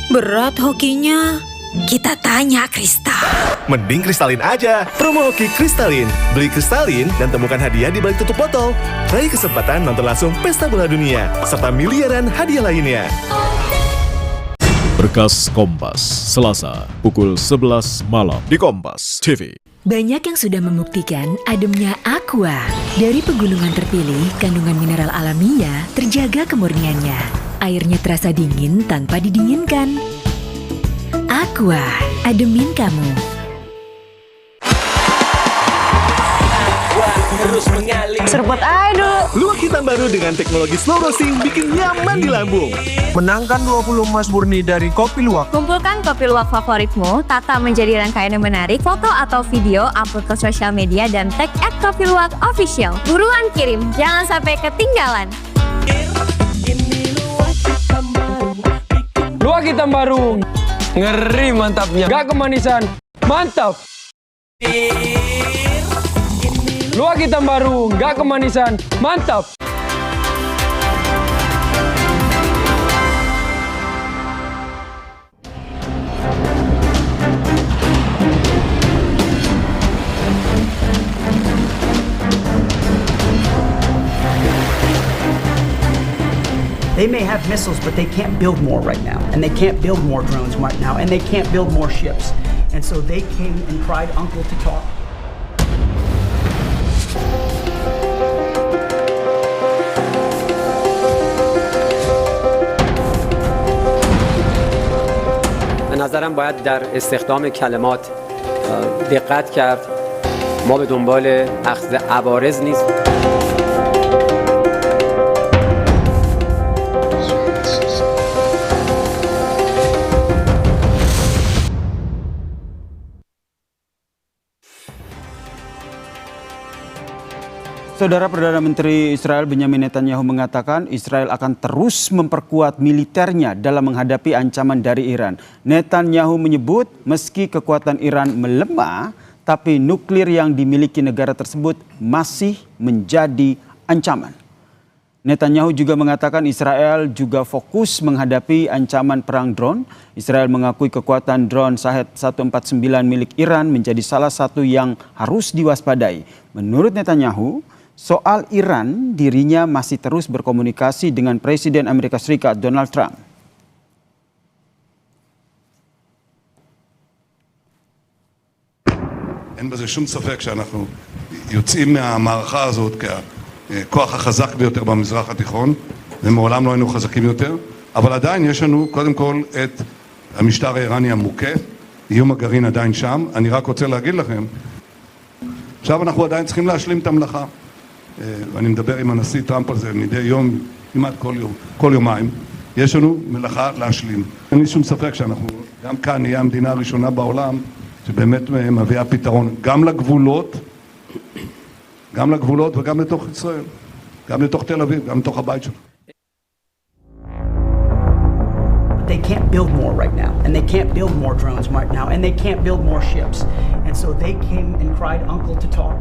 Berat hokinya? Kita tanya Kristal. Mending Kristalin aja. Promo hoki Kristalin. Beli Kristalin dan temukan hadiah di balik tutup botol. Raih kesempatan nonton langsung Pesta Bola Dunia, serta miliaran hadiah lainnya. Berkas Kompas, Selasa, pukul 11 malam di Kompas TV. Banyak yang sudah membuktikan ademnya Aqua. Dari pegunungan terpilih, kandungan mineral alamiah terjaga kemurniannya. Airnya terasa dingin tanpa didinginkan. Aqua, ademin kamu. Seruput aduh. Luwak hitam baru dengan teknologi slow roasting bikin nyaman di lambung. Menangkan 20 emas murni dari Kopi Luwak. Kumpulkan kopi luwak favoritmu, tata menjadi rangkaian yang menarik, foto atau video, upload ke sosial media dan tag @kopiluwakofficial. Buruan kirim, jangan sampai ketinggalan. Luwak hitam baru. Ngeri mantapnya. Gak kemanisan. Mantap. Luwak hitam baru. Gak kemanisan. Mantap. They may have missiles, but they can't build more right now. And they can't build more drones right now. And they can't build more ships. And so they came and cried uncle to talk. به نظرم باید در استخدام کلمات دقت کرد. ما به دنبال اخذ عوارض نیست. Saudara Perdana Menteri Israel Benjamin Netanyahu mengatakan Israel akan terus memperkuat militernya dalam menghadapi ancaman dari Iran. Netanyahu menyebut meski kekuatan Iran melemah, tapi nuklir yang dimiliki negara tersebut masih menjadi ancaman. Netanyahu juga mengatakan Israel juga fokus menghadapi ancaman perang drone. Israel mengakui kekuatan drone Shahed 149 milik Iran menjadi salah satu yang harus diwaspadai. Menurut Netanyahu, soal Iran, dirinya masih terus berkomunikasi dengan Presiden Amerika Serikat Donald Trump. אין בזה שום ספק שאנחנו יוצאים מהמערכה הזאת ככוח החזק ביותר במזרח התיכון, ומעולם לא היינו חזקים יותר, אבל עדיין יש לנו קודם כל את המשטר האיראני המוכה, איום הגרעין עדיין שם. אני רק רוצה להגיד לכם, עכשיו אנחנו עדיין צריכים להשלים את המלאכה. ואני מדבר עם הנשיא טראמפ על זה מדי יום, כמעט כל יומיים. יש לנו מלאכה להשלים. אין לי שום ספק שאנחנו גם כאן נהיה המדינה הראשונה בעולם שבאמת מביאה פתרון גם לגבולות וגם לתוך ישראל, גם לתוך תל אביב, גם לתוך הבית שלנו. They can't build build more right now, and they can't build more drones right now, and they can't build more ships. And so they came and cried uncle to talk.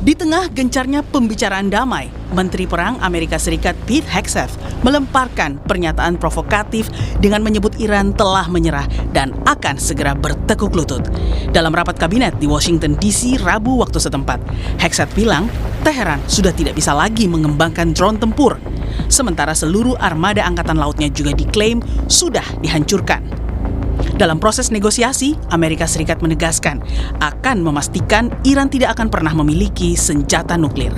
Di tengah gencarnya pembicaraan damai, Menteri Perang Amerika Serikat Pete Hegseth melemparkan pernyataan provokatif dengan menyebut Iran telah menyerah dan akan segera bertekuk lutut. Dalam rapat kabinet di Washington DC Rabu waktu setempat, Hegseth bilang Teheran sudah tidak bisa lagi mengembangkan drone tempur, sementara seluruh armada angkatan lautnya juga diklaim sudah dihancurkan. Dalam proses negosiasi, Amerika Serikat menegaskan akan memastikan Iran tidak akan pernah memiliki senjata nuklir.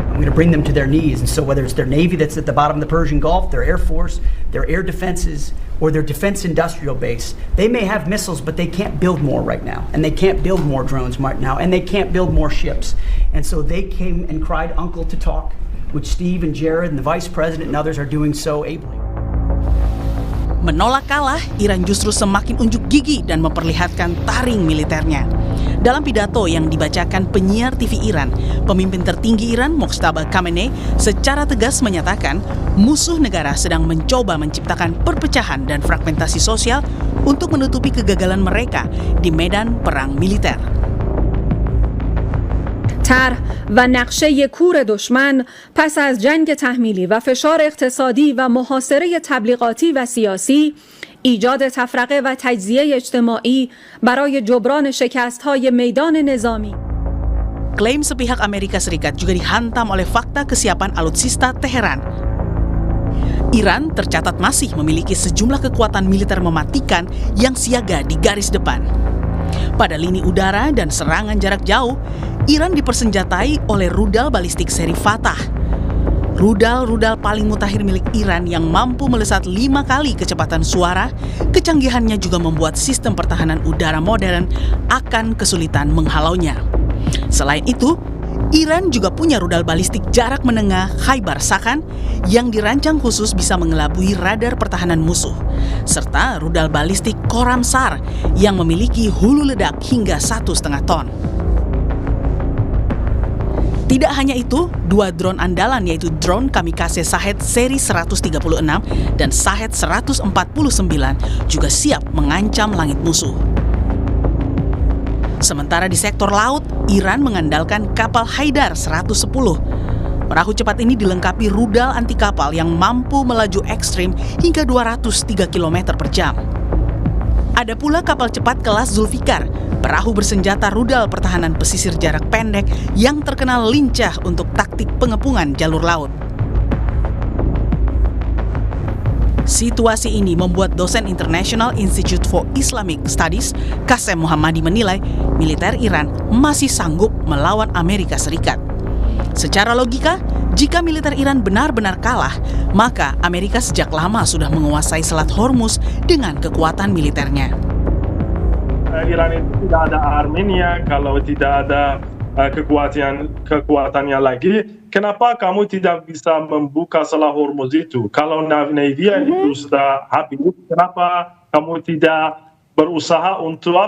I'm going to bring them to their knees, and so whether it's their Navy that's at the bottom of the Persian Gulf, their Air Force, their air defenses, or their defense industrial base, they may have missiles, but they can't build more right now, and they can't build more drones right now, and they can't build more ships. And so they came and cried uncle to talk, which Steve and Jared and the Vice President and others are doing so ably. Menolak kalah, Iran justru semakin unjuk gigi dan memperlihatkan taring militernya. Dalam pidato yang dibacakan penyiar TV Iran, pemimpin tertinggi Iran, Mojtaba Khamenei, secara tegas menyatakan musuh negara sedang mencoba menciptakan perpecahan dan fragmentasi sosial untuk menutupi kegagalan mereka di medan perang militer. طرح و نقشه کور دشمن پس از جنگ تحمیلی و فشار اقتصادی و محاصره تبلیغاتی و سیاسی، ایجاد تفرقه و تجزیه اجتماعی برای جبران شکست‌های میدان نظامی. Klaim sepihak Amerika Serikat juga dihantam oleh fakta kesiapan alutsista Teheran. Iran tercatat masih memiliki sejumlah kekuatan militer mematikan yang siaga di garis depan. Pada lini udara dan serangan jarak jauh, Iran dipersenjatai oleh rudal balistik seri Fatah. Rudal-rudal paling mutakhir milik Iran yang mampu melesat 5 kali kecepatan suara, kecanggihannya juga membuat sistem pertahanan udara modern akan kesulitan menghalaunya. Selain itu, Iran juga punya rudal balistik jarak menengah Khaybar Sakhan yang dirancang khusus bisa mengelabui radar pertahanan musuh, serta rudal balistik Khorramshahr yang memiliki hulu ledak hingga 1,5 ton. Tidak hanya itu, 2 drone andalan yaitu drone kamikaze Shahed seri 136 dan Shahed 149 juga siap mengancam langit musuh. Sementara di sektor laut, Iran mengandalkan kapal Haidar 110. Perahu cepat ini dilengkapi rudal anti kapal yang mampu melaju ekstrim hingga 203 km per jam. Ada pula kapal cepat kelas Zulfikar, perahu bersenjata rudal pertahanan pesisir jarak pendek yang terkenal lincah untuk taktik pengepungan jalur laut. Situasi ini membuat dosen International Institute for Islamic Studies, Qasem Muhammadi menilai militer Iran masih sanggup melawan Amerika Serikat. Secara logika, jika militer Iran benar-benar kalah, maka Amerika sejak lama sudah menguasai Selat Hormuz dengan kekuatan militernya. Iran itu tidak ada Armenia, kalau tidak ada kekuatannya lagi, kenapa kamu tidak bisa membuka Selat Hormuz itu? Kalau Navy itu sudah habis, kenapa kamu tidak berusaha untuk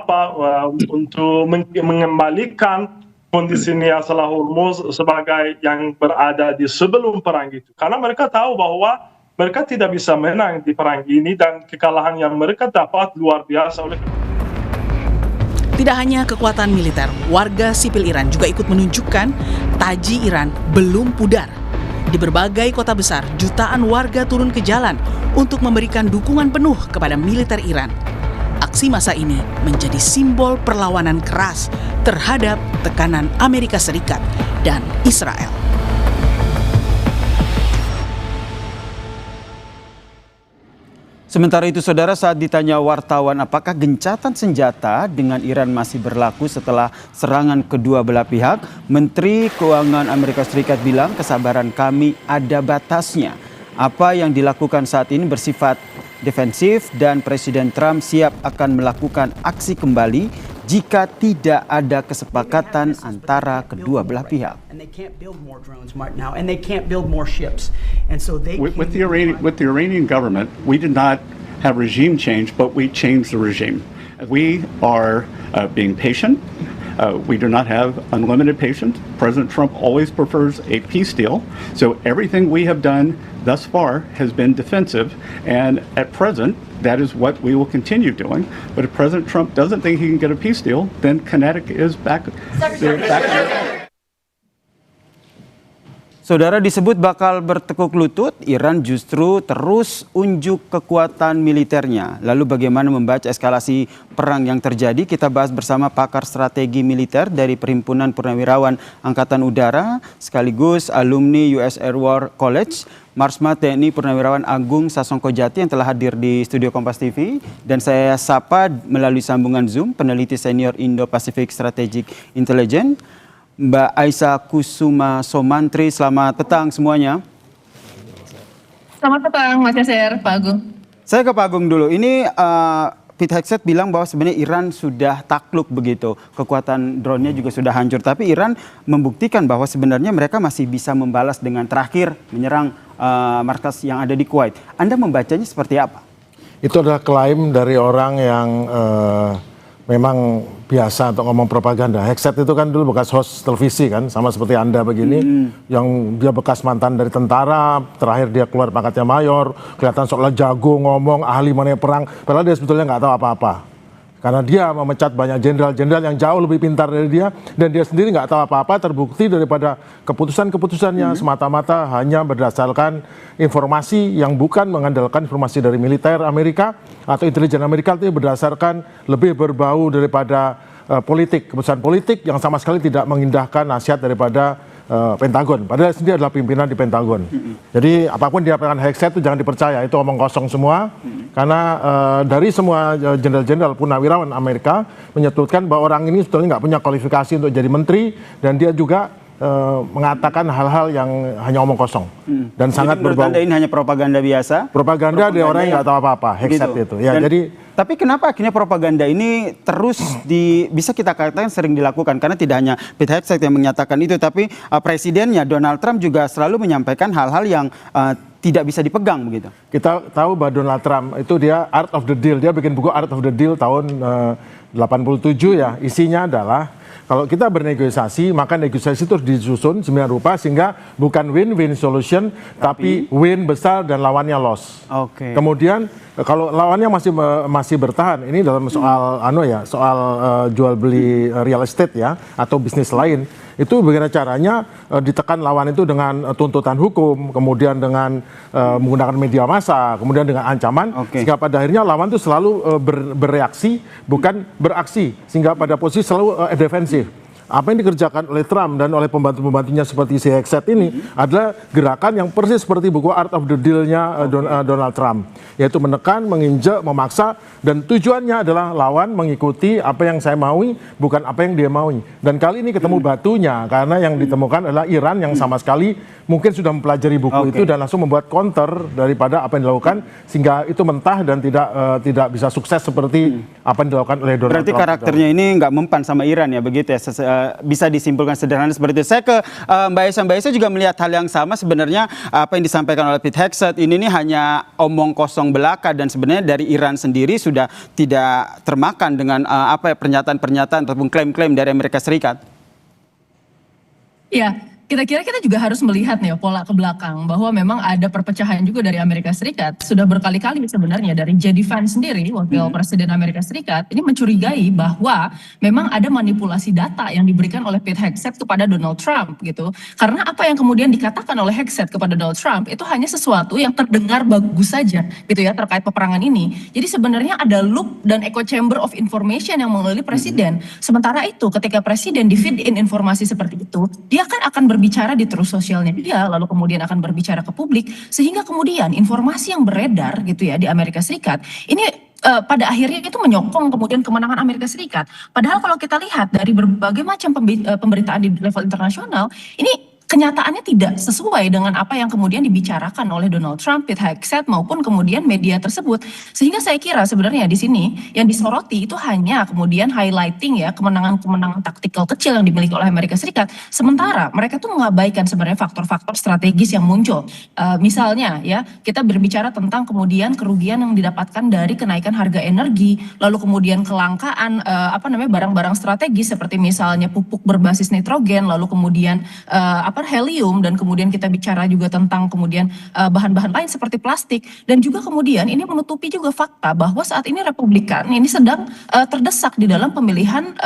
untuk mengembalikan kondisinya Selat Hormuz sebagai yang berada di sebelum perang itu? Karena mereka tahu bahwa mereka tidak bisa menang di perang ini dan kekalahan yang mereka dapat luar biasa oleh. Tidak hanya kekuatan militer, warga sipil Iran juga ikut menunjukkan taji Iran belum pudar. Di berbagai kota besar, jutaan warga turun ke jalan untuk memberikan dukungan penuh kepada militer Iran. Aksi massa ini menjadi simbol perlawanan keras terhadap tekanan Amerika Serikat dan Israel. Sementara itu, saudara, saat ditanya wartawan apakah gencatan senjata dengan Iran masih berlaku setelah serangan kedua belah pihak, Menteri Keuangan Amerika Serikat bilang kesabaran kami ada batasnya. Apa yang dilakukan saat ini bersifat defensif dan Presiden Trump siap akan melakukan aksi kembali jika tidak ada kesepakatan antara kedua belah pihak. With the Iranian government, we did not have regime change, but we changed the regime. We are being patient. We do not have unlimited patience. President Trump always prefers a peace deal. So everything we have done thus far has been defensive. And at present, that is what we will continue doing. But if President Trump doesn't think he can get a peace deal, then kinetic is back. Saudara, disebut bakal bertekuk lutut, Iran justru terus unjuk kekuatan militernya. Lalu bagaimana membaca eskalasi perang yang terjadi? Kita bahas bersama pakar strategi militer dari Perhimpunan Purnawirawan Angkatan Udara, sekaligus alumni US Air War College, Marsma TNI Purnawirawan Agung Sasongkojati yang telah hadir di studio Kompas TV. Dan saya sapa melalui sambungan Zoom, peneliti senior Indo-Pacific Strategic Intelligence, Mbak Aisyah Kusuma Somantri. Selamat petang semuanya. Selamat petang Mas Yasir, Pak Agung. Saya ke Pak Agung dulu. Ini Pete Hegseth bilang bahwa sebenarnya Iran sudah takluk begitu. Kekuatan drone-nya juga sudah hancur. Tapi Iran membuktikan bahwa sebenarnya mereka masih bisa membalas dengan terakhir menyerang markas yang ada di Kuwait. Anda membacanya seperti apa? Itu adalah klaim dari orang yang memang biasa untuk ngomong propaganda. Hegseth itu kan dulu bekas host televisi kan, sama seperti Anda begini, yang dia bekas mantan dari tentara, terakhir dia keluar pangkatnya mayor, kelihatan seolah jago ngomong, ahli mengenai perang, padahal dia sebetulnya nggak tahu apa-apa. Karena dia memecat banyak jenderal-jenderal yang jauh lebih pintar dari dia, dan dia sendiri nggak tahu apa-apa, terbukti daripada keputusan-keputusannya semata-mata hanya berdasarkan informasi yang bukan mengandalkan informasi dari militer Amerika atau intelijen Amerika, itu berdasarkan lebih berbau daripada politik, keputusan politik yang sama sekali tidak mengindahkan nasihat daripada Pentagon. Padahal sendiri adalah pimpinan di Pentagon. Jadi apapun diapakan Hegseth itu jangan dipercaya, itu omong kosong semua. Karena dari semua jenderal-jenderal purnawirawan Amerika menyebutkan bahwa orang ini sebetulnya nggak punya kualifikasi untuk jadi menteri, dan dia juga mengatakan hal-hal yang hanya omong kosong dan sangat berbau. Anda ini hanya propaganda biasa? Propaganda dari orang yang nggak tahu apa-apa, Hegseth itu. Ya, tapi kenapa akhirnya propaganda ini terus bisa kita katakan sering dilakukan? Karena tidak hanya Pete Hegseth yang menyatakan itu, tapi presidennya Donald Trump juga selalu menyampaikan hal-hal yang tidak bisa dipegang begitu. Kita tahu bahwa Donald Trump itu dia Art of the Deal, dia bikin buku Art of the Deal tahun 87 ya. Isinya adalah kalau kita bernegosiasi, maka negosiasi itu disusun sembilan rupa sehingga bukan win-win solution, tapi win besar dan lawannya loss. Oke. Kemudian kalau lawannya masih bertahan, ini dalam soal soal jual beli real estate ya atau bisnis lain, itu bagaimana caranya ditekan lawan itu dengan tuntutan hukum, kemudian dengan menggunakan media massa, kemudian dengan ancaman, sehingga pada akhirnya lawan itu selalu bereaksi bukan beraksi, sehingga pada posisi selalu defensif. Apa yang dikerjakan oleh Trump dan oleh pembantu-pembantunya seperti si Hegseth ini adalah gerakan yang persis seperti buku Art of the Deal-nya Donald Trump, yaitu menekan, menginjak, memaksa, dan tujuannya adalah lawan mengikuti apa yang saya maui, bukan apa yang dia maui. Dan kali ini ketemu batunya, karena yang ditemukan adalah Iran yang sama sekali mungkin sudah mempelajari buku itu dan langsung membuat counter daripada apa yang dilakukan, sehingga itu mentah dan tidak bisa sukses seperti apa yang dilakukan oleh Donald Trump. Berarti karakternya ini nggak mempan sama Iran ya, begitu ya? Bisa disimpulkan sederhana seperti itu. Saya ke Mbak Aisyah. Mbak Aisyah juga melihat hal yang sama sebenarnya. Apa yang disampaikan oleh Pete Hegseth ini hanya omong kosong belaka, dan sebenarnya dari Iran sendiri sudah tidak termakan dengan pernyataan-pernyataan ataupun klaim-klaim dari Amerika Serikat. Ya, kira-kira kita juga harus melihat nih pola ke belakang bahwa memang ada perpecahan juga dari Amerika Serikat. Sudah berkali-kali sebenarnya dari J.D. Vance sendiri, wakil presiden Amerika Serikat, ini mencurigai bahwa memang ada manipulasi data yang diberikan oleh Pete Hegseth kepada Donald Trump gitu. Karena apa yang kemudian dikatakan oleh Hegseth kepada Donald Trump itu hanya sesuatu yang terdengar bagus saja gitu ya terkait peperangan ini. Jadi sebenarnya ada loop dan echo chamber of information yang mengelilingi presiden. Sementara itu ketika presiden di-feed in informasi seperti itu, dia akan berbicara di terus sosialnya dia, lalu kemudian akan berbicara ke publik, sehingga kemudian informasi yang beredar gitu ya di Amerika Serikat ini pada akhirnya itu menyokong kemudian kemenangan Amerika Serikat. Padahal kalau kita lihat dari berbagai macam pemberitaan di level internasional, ini kenyataannya tidak sesuai dengan apa yang kemudian dibicarakan oleh Donald Trump, Pete Hegseth maupun kemudian media tersebut. Sehingga saya kira sebenarnya di sini yang disoroti itu hanya kemudian highlighting ya kemenangan-kemenangan taktikal kecil yang dimiliki oleh Amerika Serikat. Sementara mereka tuh mengabaikan sebenarnya faktor-faktor strategis yang muncul. Misalnya ya, kita berbicara tentang kemudian kerugian yang didapatkan dari kenaikan harga energi, lalu kemudian kelangkaan barang-barang strategis seperti misalnya pupuk berbasis nitrogen, lalu kemudian helium, dan kemudian kita bicara juga tentang kemudian bahan-bahan lain seperti plastik, dan juga kemudian ini menutupi juga fakta bahwa saat ini Republikan ini sedang terdesak di dalam pemilihan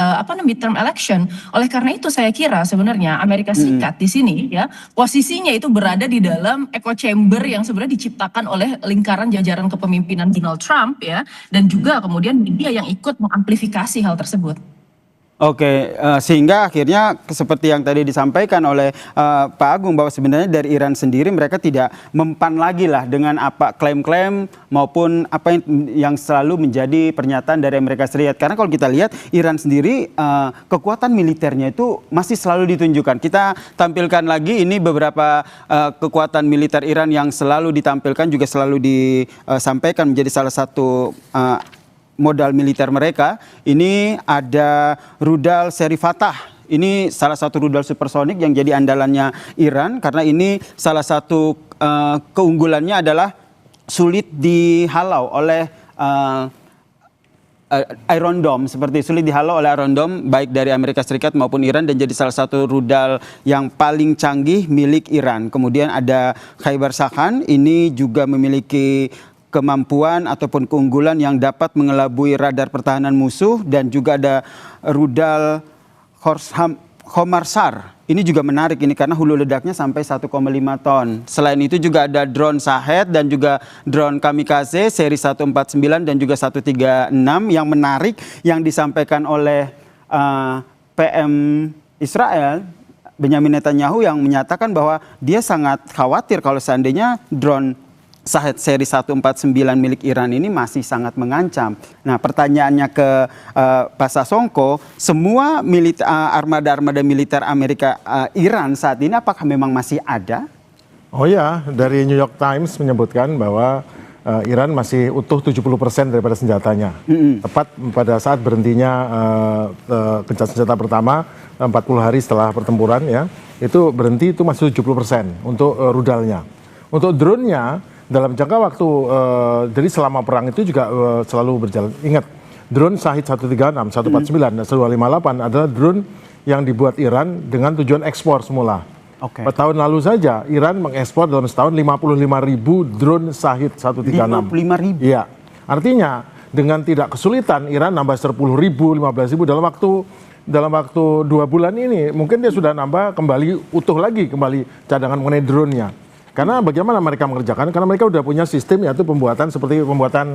midterm election. Oleh karena itu saya kira sebenarnya Amerika Serikat di sini ya posisinya itu berada di dalam echo chamber yang sebenarnya diciptakan oleh lingkaran jajaran kepemimpinan Donald Trump ya, dan juga kemudian media yang ikut mengamplifikasi hal tersebut. Oke, sehingga akhirnya seperti yang tadi disampaikan oleh Pak Agung bahwa sebenarnya dari Iran sendiri mereka tidak mempan lagi lah dengan apa klaim-klaim maupun apa yang selalu menjadi pernyataan dari Amerika Serikat. Karena kalau kita lihat Iran sendiri kekuatan militernya itu masih selalu ditunjukkan. Kita tampilkan lagi ini beberapa kekuatan militer Iran yang selalu ditampilkan juga selalu disampaikan menjadi salah satu modal militer mereka. Ini ada rudal seri Fatah. Ini salah satu rudal supersonik yang jadi andalannya Iran karena ini salah satu keunggulannya adalah sulit dihalau oleh Iron Dome, seperti sulit dihalau oleh Iron Dome baik dari Amerika Serikat maupun Iran, dan jadi salah satu rudal yang paling canggih milik Iran. Kemudian ada Khaybar Sakhan, ini juga memiliki kemampuan ataupun keunggulan yang dapat mengelabui radar pertahanan musuh, dan juga ada rudal Homarsar. Ini juga menarik ini karena hulu ledaknya sampai 1,5 ton. Selain itu juga ada drone Shahed dan juga drone Kamikaze seri 149 dan juga 136 yang menarik yang disampaikan oleh PM Israel Benyamin Netanyahu yang menyatakan bahwa dia sangat khawatir kalau seandainya drone Shahed seri 149 milik Iran ini masih sangat mengancam. Nah, pertanyaannya ke Pak Sasongko, semua armada-armada militer Amerika Iran saat ini apakah memang masih ada? Oh ya, dari New York Times menyebutkan bahwa Iran masih utuh 70% daripada senjatanya. Tepat pada saat berhentinya gencatan senjata pertama 40 hari setelah pertempuran ya, itu berhenti itu masih 70% untuk rudalnya. Untuk drone-nya dalam jangka waktu, jadi selama perang itu juga selalu berjalan. Ingat, drone Shahed 136, 149, dan 158 adalah drone yang dibuat Iran dengan tujuan ekspor semula. Pada tahun lalu saja, Iran mengekspor dalam setahun 55.000 drone Shahed 136. 55.000? Iya, artinya dengan tidak kesulitan, Iran nambah 10.000, 15.000 dalam waktu 2 bulan ini, mungkin dia sudah nambah kembali, utuh lagi kembali cadangan mengenai drone-nya. Karena bagaimana mereka mengerjakan? Karena mereka udah punya sistem, yaitu pembuatan seperti pembuatan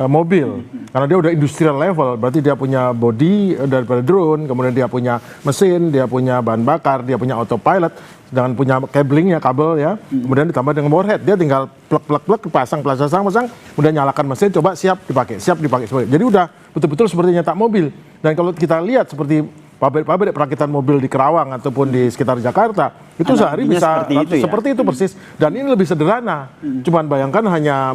mobil. Karena dia udah industrial level, berarti dia punya body daripada drone, kemudian dia punya mesin, dia punya bahan bakar, dia punya autopilot, dengan punya cablingnya, kabel ya. Kemudian ditambah dengan warhead, dia tinggal plug, pasang, kemudian nyalakan mesin, coba siap dipakai. Jadi udah betul-betul seperti nyetak mobil. Dan kalau kita lihat seperti pabrik perakitan mobil di Kerawang ataupun di sekitar Jakarta, itu sehari bisa seperti itu persis. Dan ini lebih sederhana. Cuman bayangkan hanya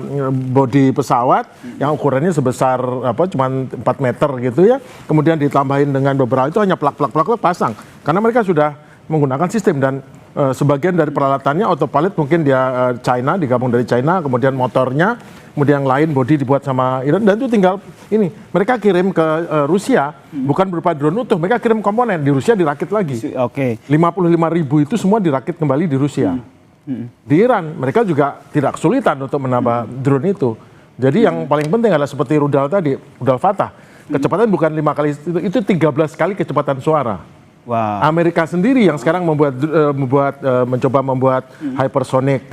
bodi pesawat yang ukurannya sebesar cuman 4 meter gitu ya. Kemudian ditambahin dengan beberapa, itu hanya plak pasang. Karena mereka sudah menggunakan sistem, dan sebagian dari peralatannya autopilot mungkin dia China, digabung dari China, kemudian motornya, kemudian yang lain body dibuat sama Iran, dan itu tinggal ini mereka kirim ke Rusia, bukan berupa drone utuh, mereka kirim komponen, di Rusia dirakit lagi. 55.000 itu semua dirakit kembali di Rusia. Di Iran mereka juga tidak kesulitan untuk menambah drone itu. Jadi yang paling penting adalah seperti rudal tadi, rudal Fatah, kecepatan bukan 5 kali, itu 13 kali kecepatan suara. Wow. Amerika sendiri yang sekarang mencoba membuat hypersonic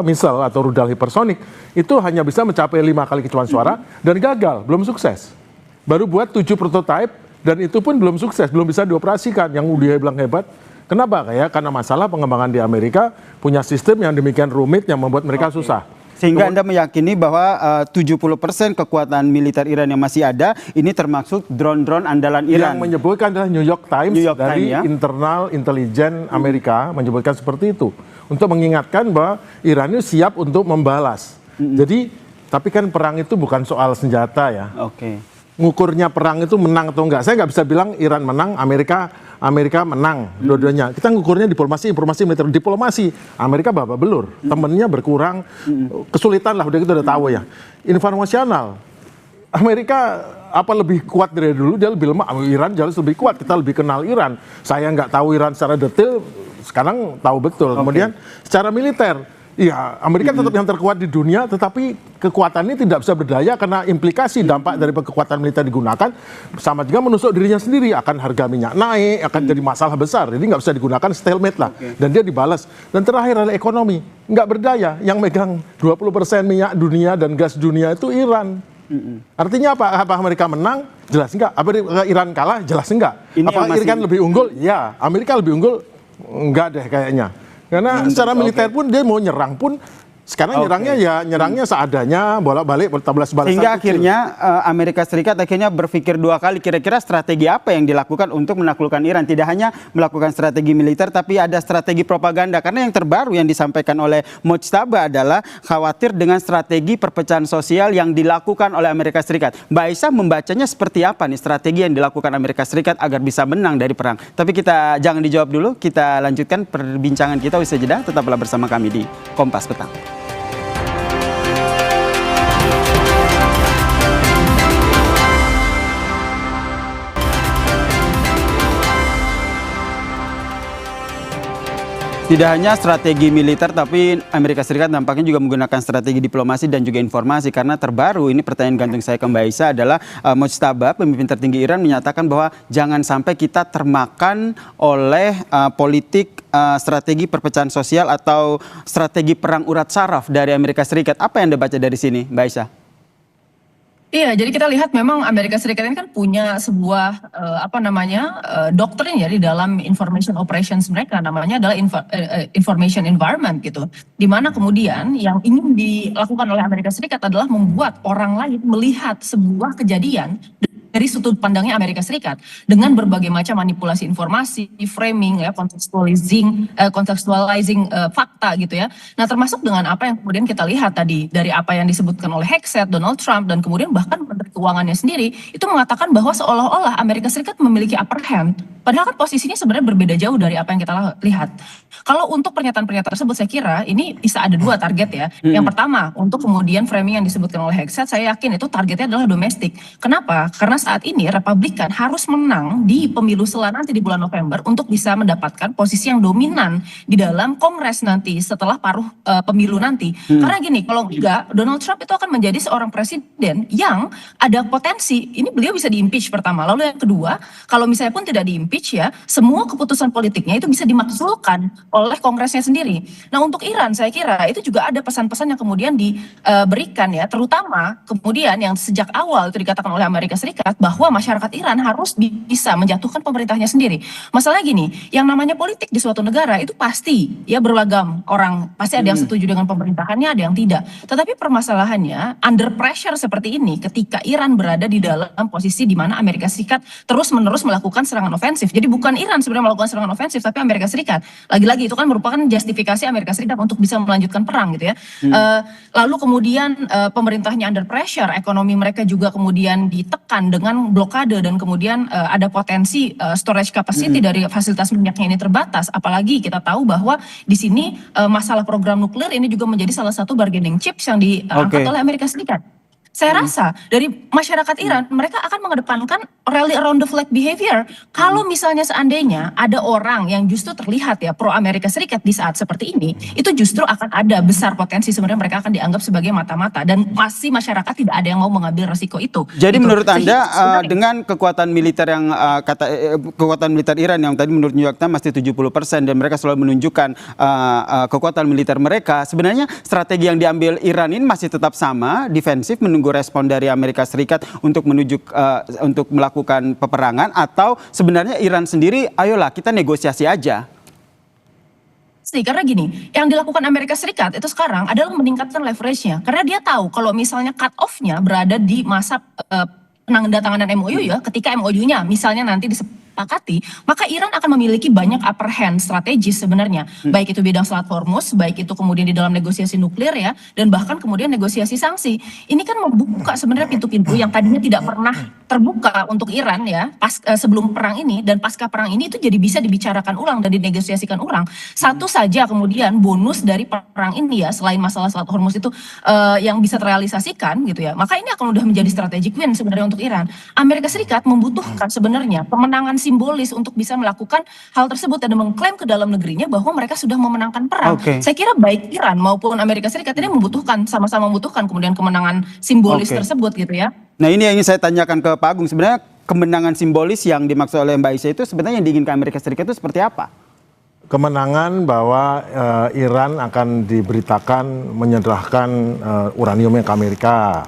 missile atau rudal hypersonic, itu hanya bisa mencapai 5 kali kecepatan suara dan gagal, belum sukses. Baru buat 7 prototipe dan itu pun belum sukses, belum bisa dioperasikan. Yang dia bilang hebat, kenapa? Karena masalah pengembangan di Amerika punya sistem yang demikian rumit yang membuat mereka susah. Sehingga Anda meyakini bahwa 70% kekuatan militer Iran yang masih ada ini termasuk drone-drone andalan Iran. Yang menyebutkan adalah New York Times dari ya? internal intelijen Amerika menyebutkan seperti itu. Untuk mengingatkan bahwa Iran itu siap untuk membalas. Jadi, tapi kan perang itu bukan soal senjata ya. Ngukurnya perang itu menang atau enggak. Saya nggak bisa bilang Iran menang, Amerika menang dua-duanya. Kita ngukurnya diplomasi, informasi militer. Diplomasi, Amerika babak belur. Temennya berkurang, kesulitan lah, udah kita udah tahu ya. Informasional, Amerika apa lebih kuat dari dulu, dia lebih lemah. Iran jauh lebih kuat, kita lebih kenal Iran. Saya nggak tahu Iran secara detail, sekarang tahu betul. Kemudian secara militer, ya Amerika tetap yang terkuat di dunia, tetapi kekuatan ini tidak bisa berdaya karena implikasi dampak dari kekuatan militer digunakan sama juga menusuk dirinya sendiri, akan harga minyak naik, akan jadi masalah besar, jadi nggak bisa digunakan stalemate lah, dan dia dibalas. Dan terakhir adalah ekonomi, nggak berdaya, yang megang 20% minyak dunia dan gas dunia itu Iran. Artinya apa Amerika menang? Jelas enggak. Apa Iran kalah? Jelas enggak. Apa Iran lebih unggul? Ya, Amerika lebih unggul? Enggak deh kayaknya. Karena secara militer pun dia mau nyerang pun sekarang nyerangnya seadanya, bolak-balik, balasan. Sehingga akhirnya Amerika Serikat akhirnya berpikir dua kali kira-kira strategi apa yang dilakukan untuk menaklukkan Iran. Tidak hanya melakukan strategi militer, tapi ada strategi propaganda. Karena yang terbaru yang disampaikan oleh Mojtaba adalah khawatir dengan strategi perpecahan sosial yang dilakukan oleh Amerika Serikat. Mbak Aisyah membacanya seperti apa nih strategi yang dilakukan Amerika Serikat agar bisa menang dari perang? Tapi kita jangan dijawab dulu, kita lanjutkan perbincangan kita usai jeda. Tetaplah bersama kami di Kompas Petang. Tidak hanya strategi militer, tapi Amerika Serikat nampaknya juga menggunakan strategi diplomasi dan juga informasi. Karena terbaru, ini pertanyaan gantung saya ke Mbak Aisyah adalah Mojtaba, pemimpin tertinggi Iran, menyatakan bahwa jangan sampai kita termakan oleh politik strategi perpecahan sosial atau strategi perang urat saraf dari Amerika Serikat. Apa yang Anda baca dari sini, Mbak Aisyah? Iya, jadi kita lihat memang Amerika Serikat ini kan punya sebuah doktrin ya di dalam information operations mereka, namanya adalah information environment gitu. Di mana kemudian yang ingin dilakukan oleh Amerika Serikat adalah membuat orang lain melihat sebuah kejadian dari sudut pandangnya Amerika Serikat dengan berbagai macam manipulasi informasi, framing, ya, contextualizing fakta gitu ya. Nah, termasuk dengan apa yang kemudian kita lihat tadi dari apa yang disebutkan oleh Hegseth, Donald Trump, dan kemudian bahkan Menteri Keuangannya sendiri itu mengatakan bahwa seolah-olah Amerika Serikat memiliki upper hand, padahal kan posisinya sebenarnya berbeda jauh dari apa yang kita lihat. Kalau untuk pernyataan-pernyataan tersebut saya kira ini bisa ada dua target ya. Yang pertama, untuk kemudian framing yang disebutkan oleh Hegseth, saya yakin itu targetnya adalah domestik. Kenapa? Karena saat ini Republikan harus menang di pemilu nanti di bulan November untuk bisa mendapatkan posisi yang dominan di dalam Kongres nanti setelah paruh pemilu nanti. Karena gini, kalau enggak, Donald Trump itu akan menjadi seorang presiden yang ada potensi, ini beliau bisa di-impeach pertama. Lalu yang kedua, kalau misalnya pun tidak di-impeach ya, semua keputusan politiknya itu bisa dimakzulkan oleh Kongresnya sendiri. Nah, untuk Iran saya kira itu juga ada pesan-pesan yang kemudian diberikan ya, terutama kemudian yang sejak awal itu dikatakan oleh Amerika Serikat bahwa masyarakat Iran harus bisa menjatuhkan pemerintahnya sendiri. Masalahnya gini, yang namanya politik di suatu negara itu pasti ya beragam orang, pasti ada yang setuju dengan pemerintahannya, ada yang tidak. Tetapi permasalahannya under pressure seperti ini ketika Iran berada di dalam posisi di mana Amerika Serikat terus-menerus melakukan serangan ofensif. Jadi bukan Iran sebenarnya melakukan serangan ofensif, tapi Amerika Serikat. Lagi-lagi itu kan merupakan justifikasi Amerika Serikat untuk bisa melanjutkan perang gitu ya. Lalu kemudian pemerintahnya under pressure, ekonomi mereka juga kemudian ditekan dengan blokade dan kemudian ada potensi storage capacity dari fasilitas minyaknya ini terbatas. Apalagi kita tahu bahwa di sini masalah program nuklir ini juga menjadi salah satu bargaining chips yang diangkat oleh Amerika Serikat. Saya rasa dari masyarakat Iran mereka akan mengedepankan rally around the flag behavior. Kalau misalnya seandainya ada orang yang justru terlihat ya pro Amerika Serikat di saat seperti ini, itu justru akan ada besar potensi sebenarnya mereka akan dianggap sebagai mata-mata dan masih masyarakat tidak ada yang mau mengambil resiko itu. Jadi menurut Anda dengan kekuatan militer yang kekuatan militer Iran yang tadi menurut New York Times masih 70% dan mereka selalu menunjukkan kekuatan militer mereka, sebenarnya strategi yang diambil Iran ini masih tetap sama, defensif, menunggu respon dari Amerika Serikat untuk untuk melakukan peperangan, atau sebenarnya Iran sendiri ayolah kita negosiasi aja? Pasti, karena gini, yang dilakukan Amerika Serikat itu sekarang adalah meningkatkan leverage-nya. Karena dia tahu kalau misalnya cut off-nya berada di masa penandatanganan MOU ya, ketika MOU-nya misalnya nanti disepakati, maka Iran akan memiliki banyak upper hand strategis sebenarnya. Baik itu bidang Selat Hormuz, baik itu kemudian di dalam negosiasi nuklir ya, dan bahkan kemudian negosiasi sanksi. Ini kan membuka sebenarnya pintu-pintu yang tadinya tidak pernah terbuka untuk Iran ya, sebelum perang ini dan pasca perang ini itu jadi bisa dibicarakan ulang dan dinegosiasikan ulang. Satu saja kemudian bonus dari perang ini ya, selain masalah Selat Hormuz itu yang bisa terrealisasikan gitu ya, maka ini akan udah menjadi strategic win sebenarnya untuk Iran. Amerika Serikat membutuhkan sebenarnya kemenangan simbolis untuk bisa melakukan hal tersebut dan mengklaim ke dalam negerinya bahwa mereka sudah memenangkan perang. Saya kira baik Iran maupun Amerika Serikat ini membutuhkan, sama-sama membutuhkan kemudian kemenangan simbolis tersebut gitu ya. Nah ini yang ingin saya tanyakan ke Pak Agung, sebenarnya kemenangan simbolis yang dimaksud oleh Mbak Aisyah itu sebenarnya yang diinginkan Amerika Serikat itu seperti apa? Kemenangan bahwa Iran akan diberitakan menyerahkan uraniumnya ke Amerika.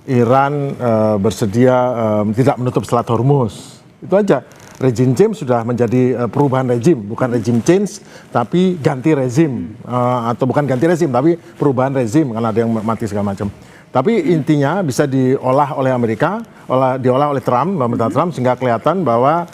Iran bersedia tidak menutup Selat Hormuz. Itu aja. Rezim change sudah menjadi perubahan rezim, bukan rezim change, tapi ganti rezim. Atau bukan ganti rezim, tapi perubahan rezim, karena ada yang mati segala macam. Tapi intinya bisa diolah oleh Amerika, diolah oleh Trump, Donald Trump, sehingga kelihatan bahwa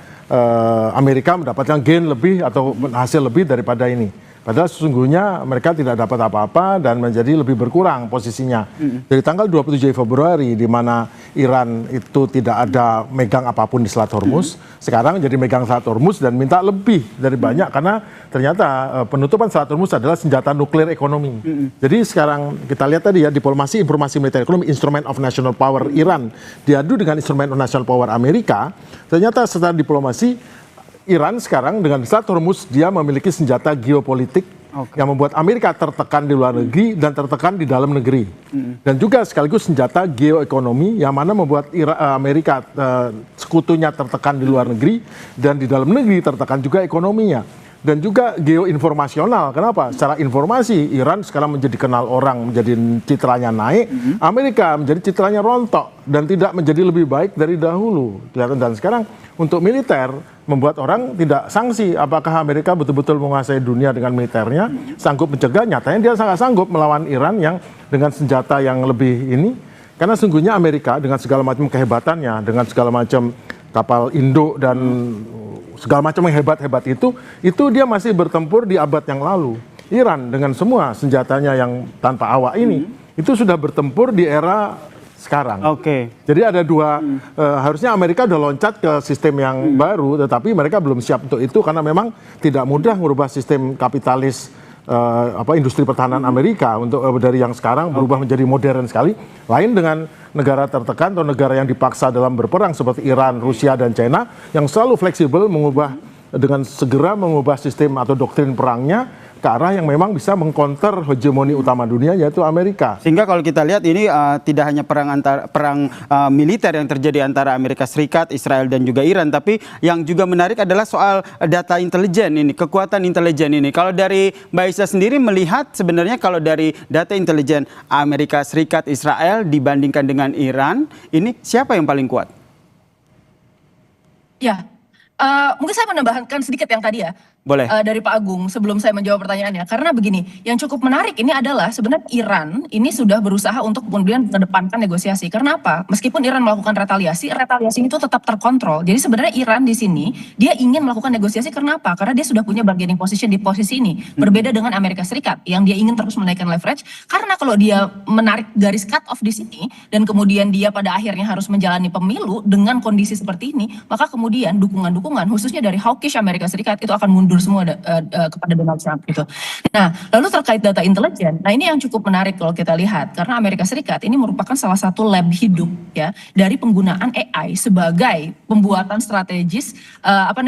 Amerika mendapatkan gain lebih atau hasil lebih daripada ini. Padahal sesungguhnya mereka tidak dapat apa-apa dan menjadi lebih berkurang posisinya. Dari tanggal 27 Februari di mana Iran itu tidak ada megang apapun di Selat Hormuz, sekarang jadi megang Selat Hormuz dan minta lebih dari banyak karena ternyata penutupan Selat Hormuz adalah senjata nuklir ekonomi. Jadi sekarang kita lihat tadi ya, diplomasi, informasi, militer, ekonomi, instrument of national power Iran diadu dengan instrument of national power Amerika. Ternyata setelah diplomasi Iran sekarang dengan Selat Hormuz dia memiliki senjata geopolitik yang membuat Amerika tertekan di luar negeri dan tertekan di dalam negeri. Dan juga sekaligus senjata geoekonomi yang mana membuat Amerika sekutunya tertekan di luar negeri dan di dalam negeri tertekan juga ekonominya. Dan juga geoinformasional. Kenapa? Secara informasi Iran sekarang menjadi kenal orang, menjadi citranya naik, Amerika menjadi citranya rontok dan tidak menjadi lebih baik dari dahulu. Dan sekarang untuk militer membuat orang tidak sanksi apakah Amerika betul-betul menguasai dunia dengan militernya, sanggup mencegah. Nyatanya dia sangat sanggup melawan Iran yang dengan senjata yang lebih ini, karena sungguhnya Amerika dengan segala macam kehebatannya, dengan segala macam kapal induk dan segala macam yang hebat-hebat itu dia masih bertempur di abad yang lalu. Iran dengan semua senjatanya yang tanpa awak ini itu sudah bertempur di era sekarang. Jadi ada dua, harusnya Amerika udah loncat ke sistem yang baru, tetapi mereka belum siap untuk itu karena memang tidak mudah merubah sistem kapitalis industri pertahanan Amerika untuk dari yang sekarang berubah menjadi modern sekali. Lain dengan negara tertekan atau negara yang dipaksa dalam berperang seperti Iran, Rusia, dan China yang selalu fleksibel dengan segera mengubah sistem atau doktrin perangnya ke arah yang memang bisa mengcounter hegemoni utama dunia yaitu Amerika. Sehingga kalau kita lihat ini tidak hanya perang militer yang terjadi antara Amerika Serikat, Israel dan juga Iran, tapi yang juga menarik adalah soal data intelijen ini, kekuatan intelijen ini. Kalau dari Mbak Aisyah sendiri melihat sebenarnya kalau dari data intelijen Amerika Serikat, Israel dibandingkan dengan Iran, ini siapa yang paling kuat? Ya, mungkin saya menambahkan sedikit yang tadi ya. Boleh. Dari Pak Agung sebelum saya menjawab pertanyaannya. Karena begini, yang cukup menarik ini adalah sebenarnya Iran ini sudah berusaha untuk kemudian mengedepankan negosiasi. Karena apa? Meskipun Iran melakukan retaliasi itu tetap terkontrol. Jadi sebenarnya Iran di sini dia ingin melakukan negosiasi karena apa? Karena dia sudah punya bargaining position di posisi ini. Berbeda dengan Amerika Serikat yang dia ingin terus menaikkan leverage. Karena kalau dia menarik garis cut off di sini dan kemudian dia pada akhirnya harus menjalani pemilu dengan kondisi seperti ini, maka kemudian dukungan-dukungan khususnya dari hawkish Amerika Serikat itu akan mundur semua kepada Donald Trump gitu. Nah, lalu terkait data intelijen, nah ini yang cukup menarik kalau kita lihat karena Amerika Serikat ini merupakan salah satu lab hidup ya dari penggunaan AI sebagai pembuatan strategis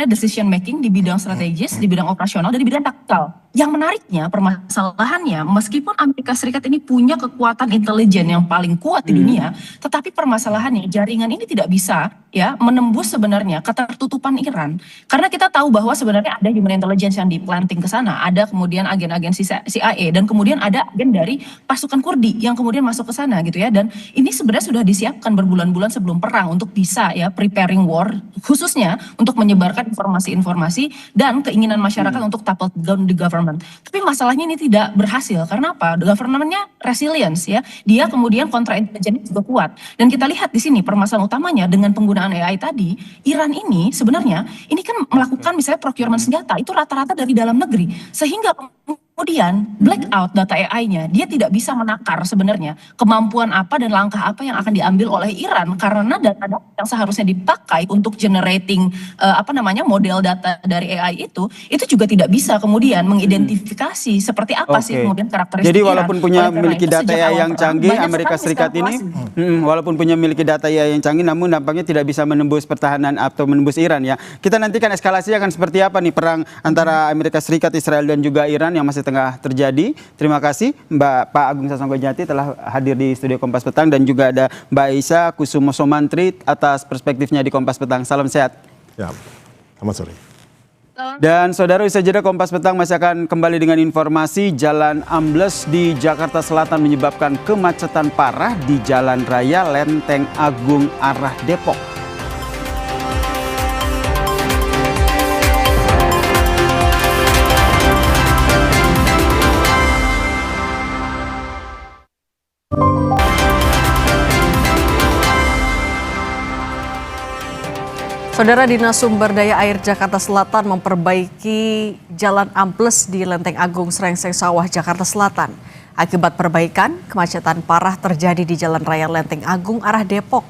decision making di bidang strategis, di bidang operasional dan di bidang taktikal. Yang menariknya permasalahannya meskipun Amerika Serikat ini punya kekuatan intelijen yang paling kuat di dunia, tetapi permasalahannya jaringan ini tidak bisa ya menembus sebenarnya ketertutupan Iran. Karena kita tahu bahwa sebenarnya ada human intelligence yang diplanting ke sana, ada kemudian agen-agen CIA dan kemudian ada agen dari pasukan Kurdi yang kemudian masuk ke sana gitu ya. Dan ini sebenarnya sudah disiapkan berbulan-bulan sebelum perang untuk bisa ya preparing war, khususnya untuk menyebarkan informasi-informasi dan keinginan masyarakat untuk topple down the government government. Tapi masalahnya ini tidak berhasil. Karena apa? Government-nya resilience ya. Dia kemudian kontra-intelijennya juga kuat. Dan kita lihat di sini permasalahan utamanya dengan penggunaan AI tadi, Iran ini sebenarnya ini kan melakukan misalnya procurement senjata itu rata-rata dari dalam negeri. Sehingga kemudian blackout data AI-nya, dia tidak bisa menakar sebenarnya kemampuan apa dan langkah apa yang akan diambil oleh Iran karena data-data yang seharusnya dipakai untuk generating model data dari AI itu juga tidak bisa kemudian mengidentifikasi seperti apa sih kemudian karakteristik Jadi Iran. walaupun punya Oleh karena miliki itu, data sejak AI awal yang perang, canggih banyak Amerika sekali Serikat ini, miskalkulasi. walaupun punya miliki data AI yang canggih, namun nampaknya tidak bisa menembus pertahanan atau menembus Iran ya. Kita nantikan eskalasi akan seperti apa nih perang antara Amerika Serikat, Israel dan juga Iran yang masih tengah terjadi. Terima kasih Pak Agung Sasongko-Jati telah hadir di studio Kompas Petang dan juga ada Mbak Aisyah Kusumo Somantri atas perspektifnya di Kompas Petang. Salam sehat. Ya, selamat sore. Dan saudara, usai jeda Kompas Petang masih akan kembali dengan informasi jalan ambles di Jakarta Selatan menyebabkan kemacetan parah di Jalan Raya Lenteng Agung arah Depok. Saudara, Dinas Sumber Daya Air Jakarta Selatan memperbaiki jalan ambles di Lenteng Agung Srengseng Sawah, Jakarta Selatan. Akibat perbaikan, kemacetan parah terjadi di Jalan Raya Lenteng Agung arah Depok.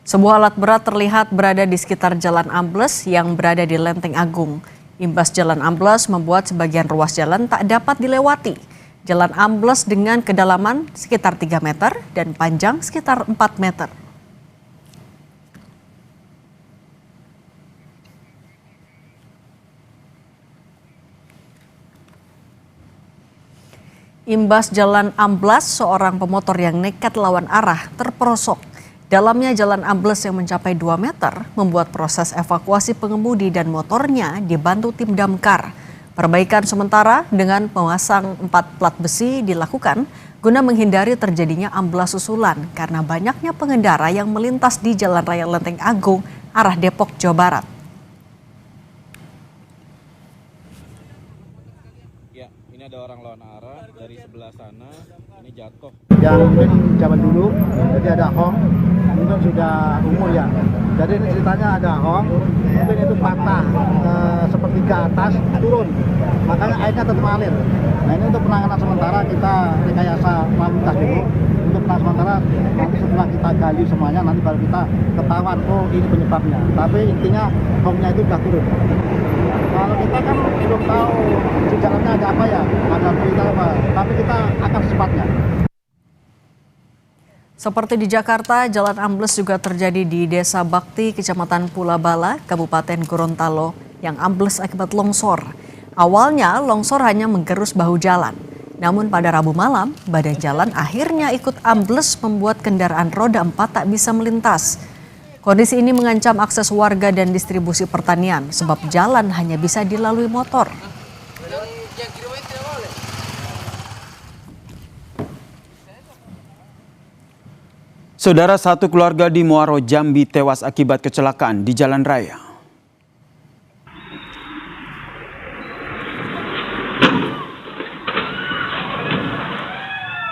Sebuah alat berat terlihat berada di sekitar jalan ambles yang berada di Lenteng Agung. Imbas jalan ambles membuat sebagian ruas jalan tak dapat dilewati. Jalan ambles dengan kedalaman sekitar 3 meter dan panjang sekitar 4 meter. Imbas jalan amblas, seorang pemotor yang nekat lawan arah terperosok. Dalamnya jalan ambles yang mencapai 2 meter membuat proses evakuasi pengemudi dan motornya dibantu tim damkar. Perbaikan sementara dengan memasang 4 plat besi dilakukan guna menghindari terjadinya amblas susulan karena banyaknya pengendara yang melintas di Jalan Raya Lenteng Agung arah Depok, Jawa Barat. Ya, ini ada orang lawan arah dari sebelah sana, ini jatuh. Yang mungkin zaman dulu, jadi ada hong, mungkin sudah umur ya. Jadi ini ceritanya ada hong, mungkin itu patah sepertiga atas turun, makanya airnya tetap mengalir. Nah ini untuk penanganan sementara kita rekayasa lalu lintas dulu. Untuk penanganan sementara nanti setelah kita gali semuanya nanti baru kita ketahuan oh ini penyebabnya. Tapi intinya hongnya itu sudah turun. Kalau kita kan belum tahu di jalannya ada apa ya, ada berita apa, tapi kita akan secepatnya. Seperti di Jakarta, jalan ambles juga terjadi di Desa Bakti, Kecamatan Pulabala, Kabupaten Gorontalo, yang ambles akibat longsor. Awalnya longsor hanya menggerus bahu jalan. Namun pada Rabu malam, badan jalan akhirnya ikut ambles membuat kendaraan roda 4 tak bisa melintas. Kondisi ini mengancam akses warga dan distribusi pertanian sebab jalan hanya bisa dilalui motor. Saudara, satu keluarga di Muaro, Jambi tewas akibat kecelakaan di jalan raya.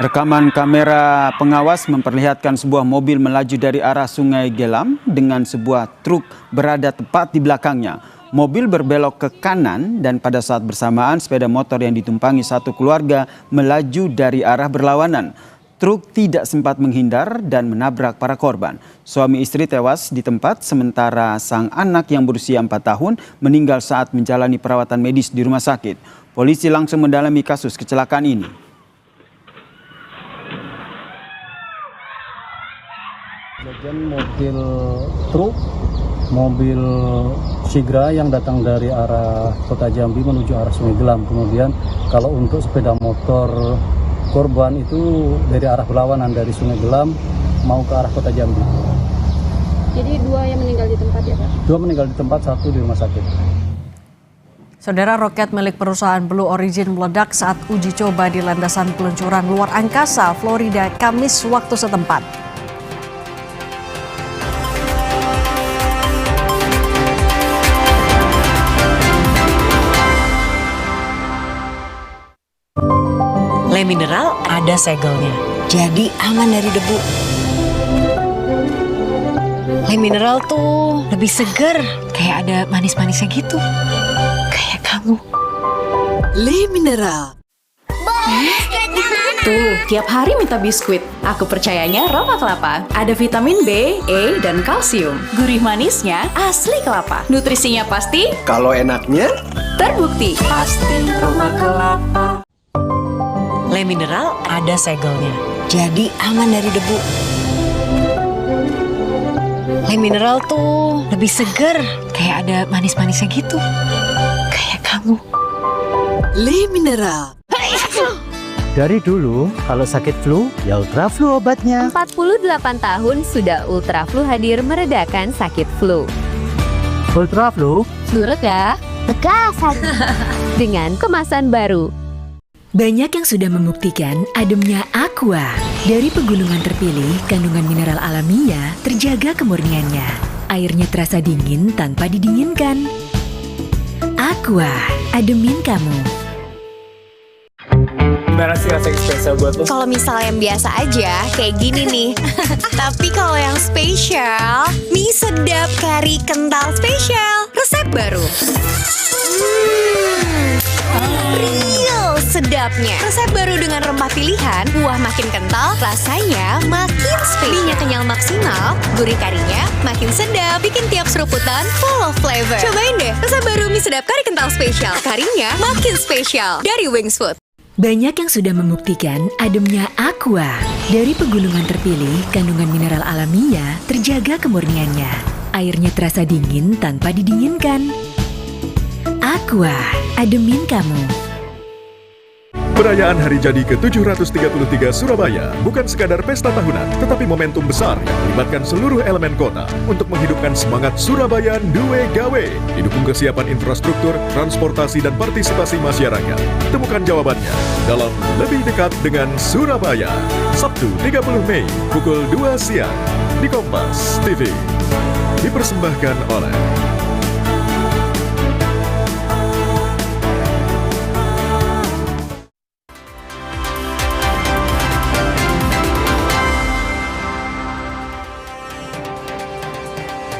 Rekaman kamera pengawas memperlihatkan sebuah mobil melaju dari arah Sungai Gelam dengan sebuah truk berada tepat di belakangnya. Mobil berbelok ke kanan dan pada saat bersamaan sepeda motor yang ditumpangi satu keluarga melaju dari arah berlawanan. Truk tidak sempat menghindar dan menabrak para korban. Suami istri tewas di tempat, sementara sang anak yang berusia 4 tahun meninggal saat menjalani perawatan medis di rumah sakit. Polisi langsung mendalami kasus kecelakaan ini. Mobil truk, mobil Sigra yang datang dari arah Kota Jambi menuju arah Sungai Gelam. Kemudian kalau untuk sepeda motor korban itu dari arah berlawanan dari Sungai Gelam mau ke arah Kota Jambi. Jadi 2 yang meninggal di tempat ya Pak? 2 meninggal di tempat, 1 di rumah sakit. Saudara, roket milik perusahaan Blue Origin meledak saat uji coba di landasan peluncuran luar angkasa Florida Kamis waktu setempat. Le Mineral ada segelnya, jadi aman dari debu. Le Mineral tuh lebih seger, kayak ada manis-manisnya gitu. Kayak kamu. Le Mineral. Tuh, tiap hari minta biskuit. Aku percayanya Roma Kelapa. Ada vitamin B, E, dan kalsium. Gurih manisnya asli kelapa. Nutrisinya pasti. Kalau enaknya Terbukti. Pasti Roma Kelapa. Le Mineral ada segelnya, jadi aman dari debu. Le Mineral tuh lebih seger, kayak ada manis-manisnya gitu. Kayak kamu. Le Mineral. Dari dulu, kalau sakit flu, ya Ultra Flu obatnya. 48 tahun sudah Ultra Flu hadir meredakan sakit flu. Ultra Flu? Flu reda, bekas dengan kemasan baru. Banyak yang sudah membuktikan ademnya Aqua. Dari pegunungan terpilih, kandungan mineral alamiah terjaga kemurniannya. Airnya terasa dingin tanpa didinginkan. Aqua, ademin kamu. Gimana sih rasa spesial buat lo? Kalau misalnya yang biasa aja, kayak gini nih. Tapi kalau yang spesial, mie sedap kari kental spesial. Resep baru. Real sedapnya. Resep baru dengan rempah pilihan, buah makin kental, rasanya makin spesial. Mie-nya kenyal maksimal, gurih karinya makin sedap, bikin tiap seruputan full of flavor. Cobain deh, resep baru mie sedap kari kental spesial. Karinya makin spesial dari Wings Food. Banyak yang sudah membuktikan ademnya Aqua. Dari pegunungan terpilih, kandungan mineral alamiah terjaga kemurniannya. Airnya terasa dingin tanpa didinginkan. Aqua, ademin kamu. Perayaan Hari Jadi ke-733 Surabaya bukan sekadar pesta tahunan, tetapi momentum besar yang melibatkan seluruh elemen kota untuk menghidupkan semangat Surabaya Duwe Gawe. Didukung kesiapan infrastruktur, transportasi, dan partisipasi masyarakat. Temukan jawabannya dalam Lebih Dekat dengan Surabaya. Sabtu 30 Mei pukul 2 siang di Kompas TV. Dipersembahkan oleh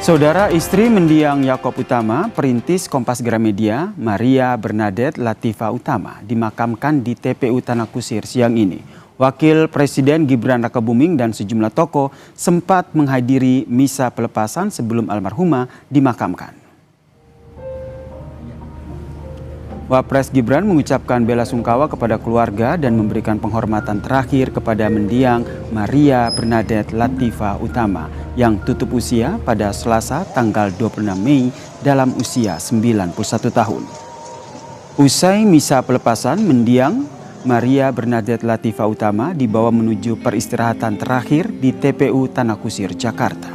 Saudara istri mendiang Yaakob Utama, perintis Kompas Gramedia, Maria Bernadette Latifah Utama, dimakamkan di TPU Tanah Kusir siang ini. Wakil Presiden Gibran Rakabuming dan sejumlah tokoh sempat menghadiri misa pelepasan sebelum almarhumah dimakamkan. Wapres Gibran mengucapkan bela sungkawa kepada keluarga dan memberikan penghormatan terakhir kepada mendiang Maria Bernadette Latifah Utama yang tutup usia pada Selasa tanggal 26 Mei dalam usia 91 tahun. Usai misa pelepasan, mendiang Maria Bernadette Latifah Utama dibawa menuju peristirahatan terakhir di TPU Tanah Kusir, Jakarta.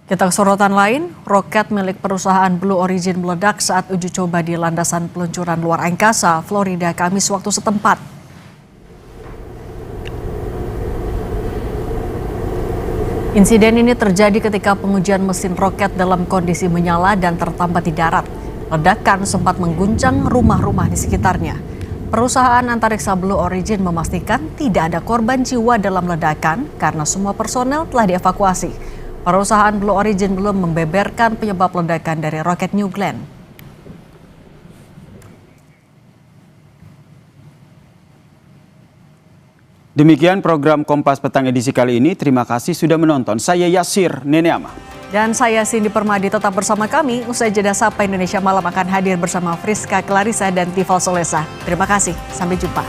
Kita ke sorotan lain, roket milik perusahaan Blue Origin meledak saat uji coba di landasan peluncuran luar angkasa, Florida, Kamis waktu setempat. Insiden ini terjadi ketika pengujian mesin roket dalam kondisi menyala dan tertambat di darat. Ledakan sempat mengguncang rumah-rumah di sekitarnya. Perusahaan antariksa Blue Origin memastikan tidak ada korban jiwa dalam ledakan karena semua personel telah dievakuasi. Perusahaan Blue Origin belum membeberkan penyebab ledakan dari roket New Glenn. Demikian program Kompas Petang edisi kali ini. Terima kasih sudah menonton. Saya Yasir Neneama. Dan saya Cindy Permadi, tetap bersama kami. Usai jeda Sapa Indonesia Malam akan hadir bersama Friska Clarissa dan Tifal Solesa. Terima kasih, sampai jumpa.